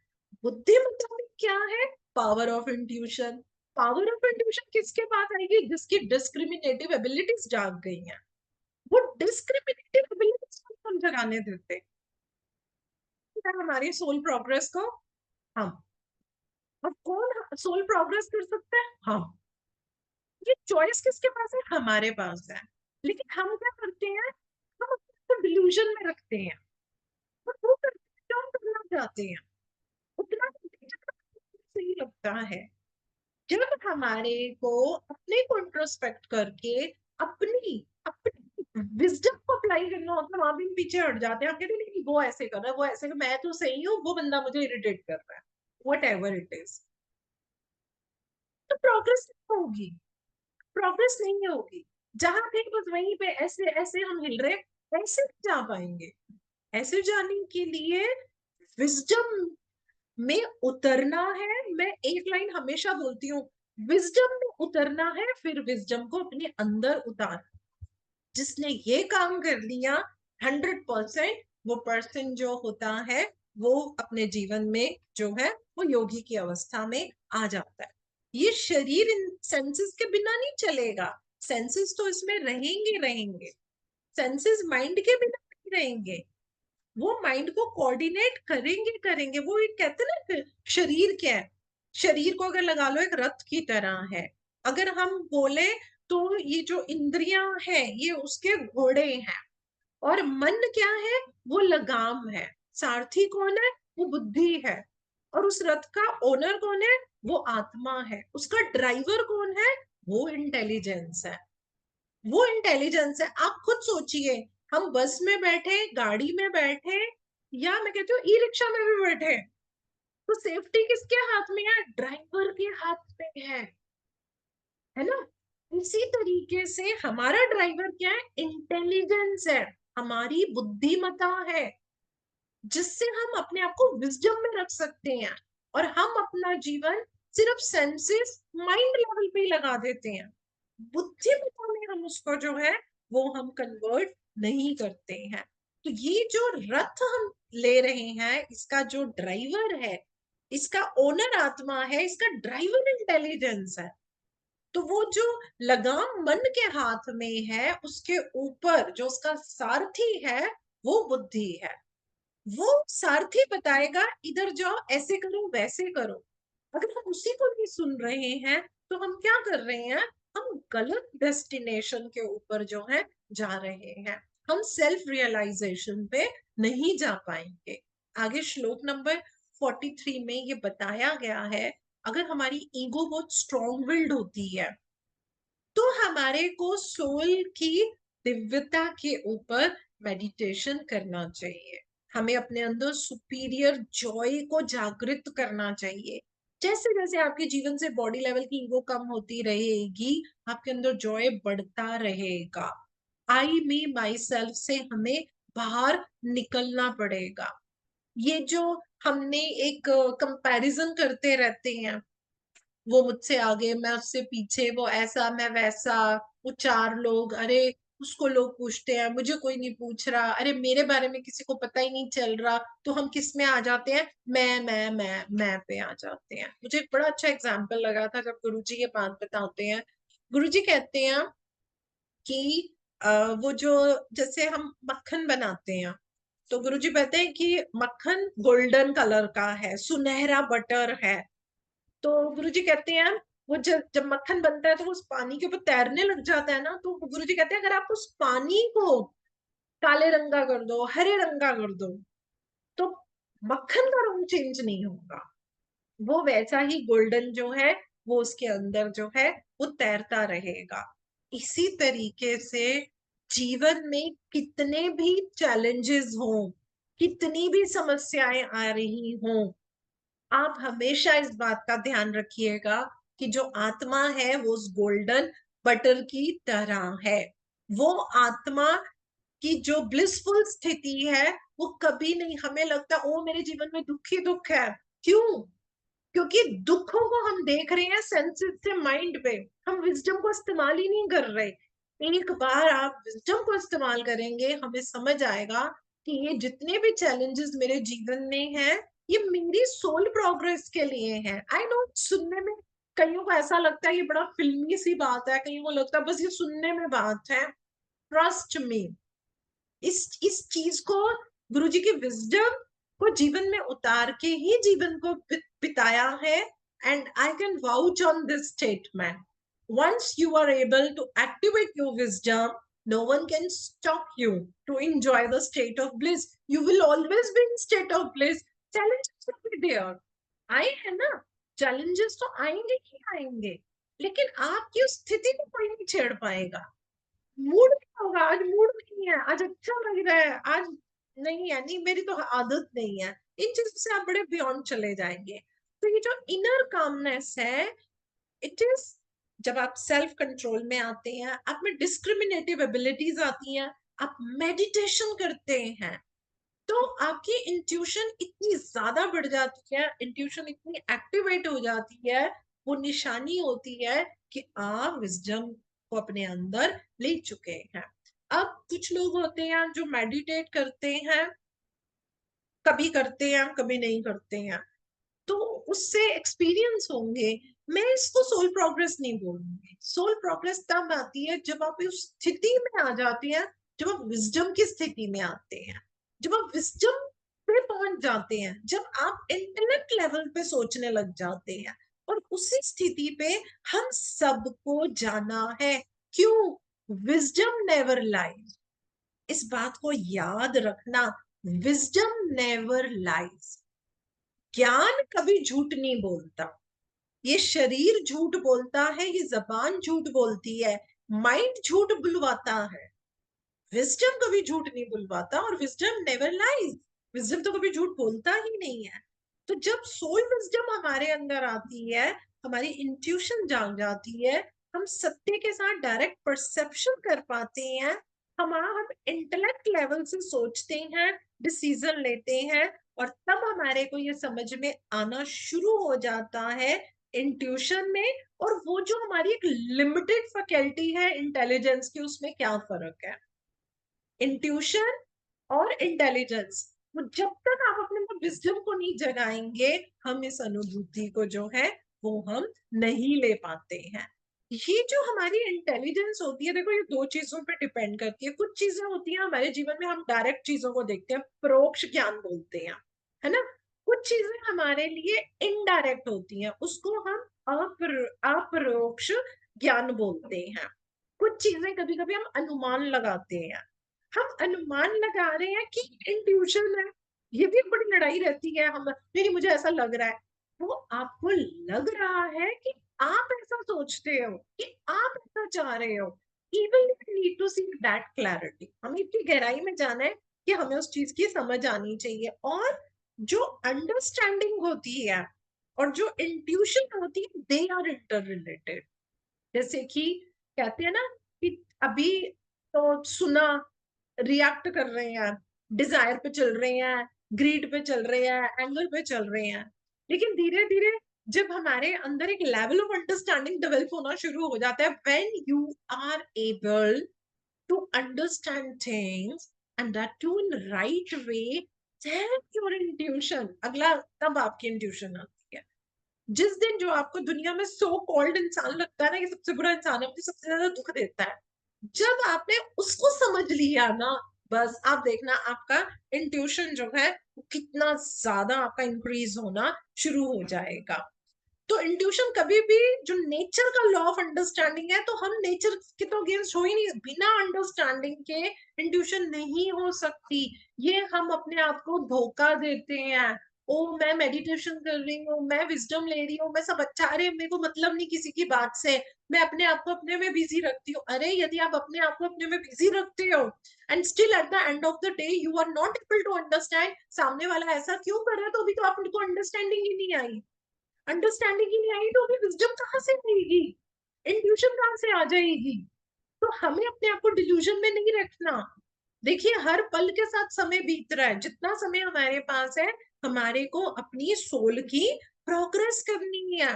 बुद्धिमत्ता में क्या है? Power of intuition. Power of intuition किसके पास आएगी? जिसकी डिस्क्रिमिनेटिव एबिलिटीज जाग गई हैं। वो डिस्क्रिमिनेटिव एबिलिटीज को हम जगाने देते हैं हमारी सोल प्रोग्रेस को। हम, अब कौन सोल प्रोग्रेस कर सकता है? हम। ये चॉइस किसके पास है? हमारे पास है। लेकिन हम क्या करते हैं? हम अपने डिल्यूजन में रखते हैं, और वो करते हैं जो हम करना चाहते हैं, उतना सही लगता है। जब हमारे को अपने को इंट्रोस्पेक्ट करके अपनी अपनी विजडम को अप्लाई करना होता है, वहां भी हम पीछे हट जाते हैं। हम कहते हैं नहीं वो ऐसे कर रहा है, वो ऐसे कर, मैं तो सही हूँ, वो बंदा मुझे इरिटेट कर रहा है, वट एवर इट इज। तो प्रोग्रेस नहीं होगी, प्रोग्रेस नहीं होगी। जहां थे बस वहीं पे ऐसे ऐसे हम हिल रहे, ऐसे नहीं जा पाएंगे। ऐसे जाने के लिए विजडम में उतरना है। मैं एक लाइन हमेशा बोलती हूँ, विजडम में उतरना है, फिर विजडम को अपने अंदर उतार। जिसने ये काम कर लिया, 100% वो पर्सन जो होता है वो अपने जीवन में जो है वो योगी की अवस्था में आ जाता है। ये शरीर इन सेंसेस के बिना नहीं चलेगा। सेंसेस तो इसमें रहेंगे रहेंगे, सेंसेस माइंड के बिना नहीं रहेंगे। वो माइंड को कोऑर्डिनेट करेंगे करेंगे। वो एक कहते हैं ना, शरीर क्या है? शरीर को अगर लगा लो एक रथ की तरह है। अगर हम बोले तो ये जो इंद्रियां हैं ये उसके घोड़े हैं, और मन क्या है? वो लगाम है। सारथी कौन है? वो बुद्धि है। और उस रथ का ओनर कौन है? वो आत्मा है। उसका ड्राइवर कौन है? वो इंटेलिजेंस है। वो इंटेलिजेंस है। आप खुद सोचिए, हम बस में बैठे, गाड़ी में बैठे, या मैं कहती हूँ ई रिक्शा में भी बैठे, तो सेफ्टी किसके हाथ में है? ड्राइवर के हाथ में है ना? इसी तरीके से हमारा ड्राइवर क्या है? इंटेलिजेंस है, हमारी बुद्धिमत्ता है, जिससे हम अपने आप को विजडम में रख सकते हैं। और हम अपना जीवन सिर्फ सेंसेस, माइंड लेवल पे ही लगा देते हैं। बुद्धिमत्ता में हम उसको जो है वो हम कन्वर्ट नहीं करते हैं। तो ये जो रथ हम ले रहे हैं, इसका जो ड्राइवर है, इसका ओनर आत्मा है, इसका ड्राइवर इंटेलिजेंस है। तो वो जो लगाम मन के हाथ में है, उसके ऊपर जो उसका सारथी है वो बुद्धि है। वो सारथी बताएगा इधर जाओ, ऐसे करो, वैसे करो। अगर हम उसी को नहीं सुन रहे हैं तो हम क्या कर रहे हैं? हम गलत डेस्टिनेशन के ऊपर जो है जा रहे हैं। हम सेल्फ रियलाइजेशन पे नहीं जा पाएंगे। आगे श्लोक नंबर 43 में ये बताया गया है, अगर हमारी ईगो बहुत स्ट्रॉन्ग विल्ड होती है तो हमारे को सोल की दिव्यता के ऊपर मेडिटेशन करना चाहिए। हमें अपने अंदर सुपीरियर जॉय को जागृत करना चाहिए। जैसे जैसे आपके जीवन से बॉडी लेवल की ईगो कम होती रहेगी, आपके अंदर जॉय बढ़ता रहेगा। आई मी माई सेल्फ से हमें बाहर निकलना पड़ेगा। ये जो हमने एक कंपैरिजन करते रहते हैं, वो मुझसे आगे, मैं उससे पीछे, वो ऐसा मैं वैसा, वो चार लोग, अरे उसको लोग पूछते हैं, मुझे कोई नहीं पूछ रहा, अरे मेरे बारे में किसी को पता ही नहीं चल रहा, तो हम किस में आ जाते हैं, मैं पे आ जाते हैं। मुझे एक बड़ा अच्छा एग्जाम्पल लगा था जब गुरुजी ये बात बताते हैं। गुरुजी कहते हैं कि वो जो, जैसे हम मक्खन बनाते हैं, तो गुरुजी कहते हैं कि मक्खन गोल्डन कलर का है, सुनहरा बटर है। तो गुरुजी कहते हैं वो जब जब मक्खन बनता है तो वो उस पानी के ऊपर तैरने लग जाता है ना, तो गुरुजी कहते हैं अगर आप उस पानी को काले रंग का कर दो, हरे रंग का कर दो, तो मक्खन का रंग चेंज नहीं होगा। वो वैसा ही गोल्डन जो है, वो उसके अंदर जो है वो तैरता रहेगा। इसी तरीके से जीवन में कितने भी चैलेंजेस हों, कितनी भी समस्याएं आ रही हों, आप हमेशा इस बात का ध्यान रखिएगा कि जो आत्मा है वो उस गोल्डन बटर की तरह है। वो आत्मा की जो ब्लिसफुल स्थिति है, वो कभी नहीं, हमें लगता ओ मेरे जीवन में दुख ही दुख है। क्यों? क्योंकि दुखों को हम देख रहे हैं सेंसेस से, माइंड पे, हम विजडम को इस्तेमाल ही नहीं कर रहे। एक बार आप विजडम को इस्तेमाल करेंगे, हमें समझ आएगा कि ये जितने भी चैलेंजेस मेरे जीवन में हैं, ये मेरी सोल प्रोग्रेस के लिए हैं। आई नो सुनने में कईयों को ऐसा लगता है ये बड़ा फिल्मी सी बात है, कईयों को लगता है बस ये सुनने में बात है। ट्रस्ट मी, इस चीज को, गुरुजी की विजडम को जीवन में उतार के ही जीवन को बिताया है। And I can vouch on this statement, once you are able to activate your wisdom, no one can stop you to enjoy the state of bliss. You will always be in state of bliss. Challenges will be there, आए है ना, challenges तो आएंगे ही आएंगे, लेकिन आपकी उस स्थिति को कोई नहीं छेड़ पाएगा। मूड क्या होगा, आज मूड नहीं है, आज अच्छा लग रहा है, आज नहीं है, नहीं मेरी तो आदत नहीं है, इन चीजों से आप बड़े बियॉन्ड चले जाएंगे। तो ये जो इनर कामनेस है, इट इज, जब आप सेल्फ कंट्रोल में आते हैं, आप में डिस्क्रिमिनेटिव एबिलिटीज आती हैं, आप मेडिटेशन करते हैं, तो आपकी इंट्यूशन इतनी ज्यादा बढ़ जाती है, इंट्यूशन इतनी एक्टिवेट हो जाती है, वो निशानी होती है कि आप विजडम को अपने अंदर ले चुके हैं। अब कुछ लोग होते हैं जो मेडिटेट करते हैं, कभी करते हैं कभी नहीं करते हैं, तो उससे एक्सपीरियंस होंगे। मैं इसको सोल प्रोग्रेस नहीं बोलूंगी। सोल प्रोग्रेस तब आती है जब आप उस स्थिति में आ जाते हैं, जब आप विजडम की स्थिति में आते हैं, जब आप विजडम पे पहुंच जाते हैं, जब आप इंटेलेक्ट लेवल पे सोचने लग जाते हैं। और उसी स्थिति पे हम सबको जाना है। क्यों? Wisdom never lies. इस बात को याद रखना, विजडम नेवर लाइज। ज्ञान कभी झूठ नहीं बोलता। ये शरीर झूठ बोलता है, ये जबान झूठ बोलती है, माइंड झूठ बुलवाता है, विजडम कभी झूठ नहीं बुलवाता। और विजडम नेवर लाइज, विजडम तो कभी झूठ बोलता ही नहीं है। तो जब सोल विजडम हमारे अंदर आती है, हमारी इंट्यूशन जाग जाती है, हम सत्य के साथ डायरेक्ट परसेप्शन कर पाते हैं, हम इंटेलेक्ट लेवल से सोचते हैं, डिसीजन लेते हैं, और तब हमारे को ये समझ में आना शुरू हो जाता है इंट्यूशन में, और वो जो हमारी एक लिमिटेड फैकल्टी है इंटेलिजेंस की, उसमें क्या फर्क है। इंट्यूशन और इंटेलिजेंस, वो जब तक आप अपने विजडम को नहीं जगाएंगे, हम इस अनुभूति को जो है वो हम नहीं ले पाते हैं। ये जो हमारी इंटेलिजेंस होती है, देखो ये दो चीजों पे डिपेंड करती है। कुछ चीजें होती हैं हमारे जीवन में, हम डायरेक्ट चीजों को देखते हैं, परोक्ष ज्ञान बोलते हैं, है ना। कुछ चीजें हमारे लिए इनडायरेक्ट होती हैं, उसको हम अपरोक्ष ज्ञान बोलते हैं। कुछ चीजें कभी कभी हम अनुमान लगाते हैं, हम अनुमान लगा रहे हैं कि इंट्यूशन है। ये भी एक बड़ी लड़ाई रहती है, हम नहीं, मुझे ऐसा लग रहा है। वो आपको लग रहा है कि आप ऐसा सोचते हो, कि आप ऐसा चाह रहे हो। Even need to see that clarity, हमें इतनी गहराई में जाना है कि हमें उस चीज की समझ आनी चाहिए। और जो अंडरस्टैंडिंग होती है और जो इंट्यूशन होती है, दे आर इंटर रिलेटेड। जैसे कि कहते हैं ना कि अभी तो सुना, रिएक्ट कर रहे हैं, डिजायर पे चल रहे हैं, ग्रीड पे चल रहे हैं, एंगर पे चल रहे हैं, लेकिन धीरे धीरे जब हमारे अंदर एक लेवल ऑफ अंडरस्टैंडिंग डेवलप होना शुरू हो जाता है, when you are able to understand things and that too in right way, then your intuition, अगला तब आपकी इंट्यूशन आती है। जिस दिन जो आपको दुनिया में सो कॉल्ड इंसान लगता है ना कि सबसे बुरा इंसान है, मुझे सबसे ज्यादा दुख देता है, जब आपने उसको समझ लिया ना, बस आप देखना आपका इंट्यूशन जो है वो कितना ज्यादा आपका इंक्रीज होना शुरू हो जाएगा। तो इंट्यूशन कभी भी जो नेचर का लॉ ऑफ अंडरस्टैंडिंग है, तो हम नेचर के तो अगेंस्ट हो ही नहीं, बिना अंडरस्टैंडिंग के इंट्यूशन नहीं हो सकती। ये हम अपने आप को धोखा देते हैं। ओ मैं मेडिटेशन कर रही हूँ, मैं विजडम ले रही हूँ, मैं सब अच्छा, अरे मेरे को मतलब नहीं किसी की बात से, मैं अपने आप को अपने में बिजी रखती हूँ। अरे यदि आप अपने आप को अपने में बिजी रखते हो and still at the end of the day you are not able to understand सामने वाला ऐसा क्यों कर रहा है, तो अभी तो आपको अंडरस्टैंडिंग ही नहीं आई। अंडरस्टैंडिंग ही नहीं आई तो अभी विजडम कहाँ से आएगी, इंट्यूशन कहाँ से आ जाएगी। तो हमें अपने आप को डिल्यूजन में नहीं रखना। देखिए हर पल के साथ समय बीत रहा है, जितना समय हमारे पास है हमारे को अपनी सोल की प्रोग्रेस करनी है।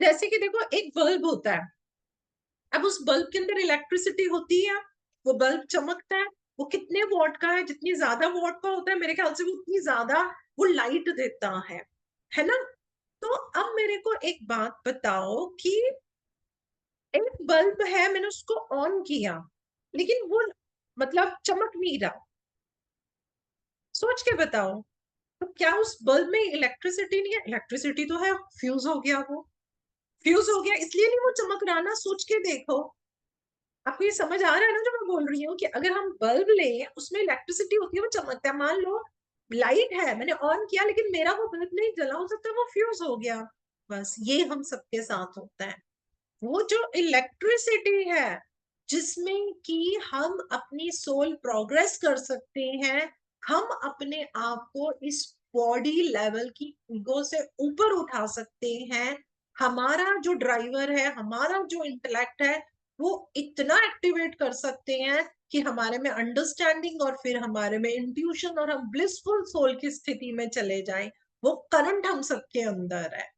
जैसे कि देखो एक बल्ब होता है, अब उस बल्ब के अंदर इलेक्ट्रिसिटी होती है, वो बल्ब चमकता है, वो कितने वॉट का है, जितनी ज्यादा वॉट का होता है मेरे ख्याल से वो उतनी ज्यादा वो लाइट देता है ना। तो अब मेरे को एक बात बताओ कि एक बल्ब है, मैंने उसको ऑन किया लेकिन वो मतलब चमक नहीं रहा, सोच के बताओ। तो क्या उस बल्ब में इलेक्ट्रिसिटी नहीं है? इलेक्ट्रिसिटी तो है, फ्यूज हो गया, वो फ्यूज हो गया इसलिए नहीं वो चमक रहा ना, सोच के देखो। आपको ये समझ आ रहा है ना जो मैं बोल रही हूँ, कि अगर हम बल्ब लें उसमें इलेक्ट्रिसिटी होती है, वो चमकता है। मान लो लाइट है, मैंने ऑन किया लेकिन मेरा वो बल्ब नहीं जला, हो सकता है वो फ्यूज हो गया। बस ये हम सबके साथ होता है। वो जो इलेक्ट्रिसिटी है जिसमें कि हम अपनी सोल प्रोग्रेस कर सकते हैं, हम अपने आप को इस बॉडी लेवल की ईगो से ऊपर उठा सकते हैं। हमारा जो ड्राइवर है, हमारा जो इंटेलेक्ट है, वो इतना एक्टिवेट कर सकते हैं कि हमारे में अंडरस्टैंडिंग और फिर हमारे में इंट्यूशन और हम ब्लिसफुल सोल की स्थिति में चले जाएं। वो करंट हम सबके अंदर है।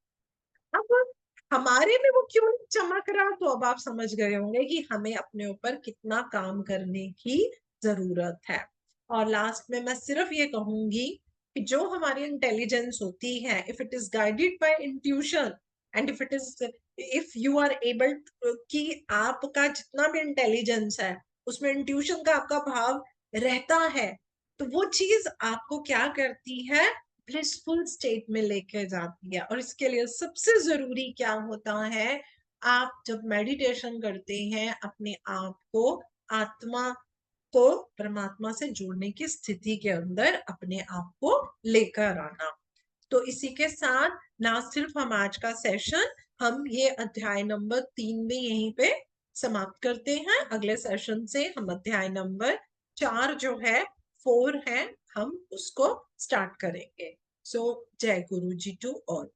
अब हमारे में वो क्यों नहीं चमक रहा, तो अब आप समझ गए होंगे कि हमें अपने ऊपर कितना काम करने की जरूरत है। और लास्ट में मैं सिर्फ ये कहूंगी कि जो हमारी इंटेलिजेंस होती है, if it is guided by intuition and if you are able, कि आपका जितना भी इंटेलिजेंस है उसमें इंट्यूशन का आपका भाव रहता है, तो वो चीज आपको क्या करती है, ब्लिसफुल स्टेट में लेके जाती है। और इसके लिए सबसे जरूरी क्या होता है, आप जब मेडिटेशन करते हैं अपने आप को, आत्मा को परमात्मा से जोड़ने की स्थिति के अंदर अपने आप को लेकर आना। तो इसी के साथ ना सिर्फ हम आज का सेशन, हम ये अध्याय नंबर 3 में यहीं पे समाप्त करते हैं। अगले सेशन से हम अध्याय नंबर 4 जो है, 4 है, हम उसको स्टार्ट करेंगे। सो जय गुरु जी टू ऑल।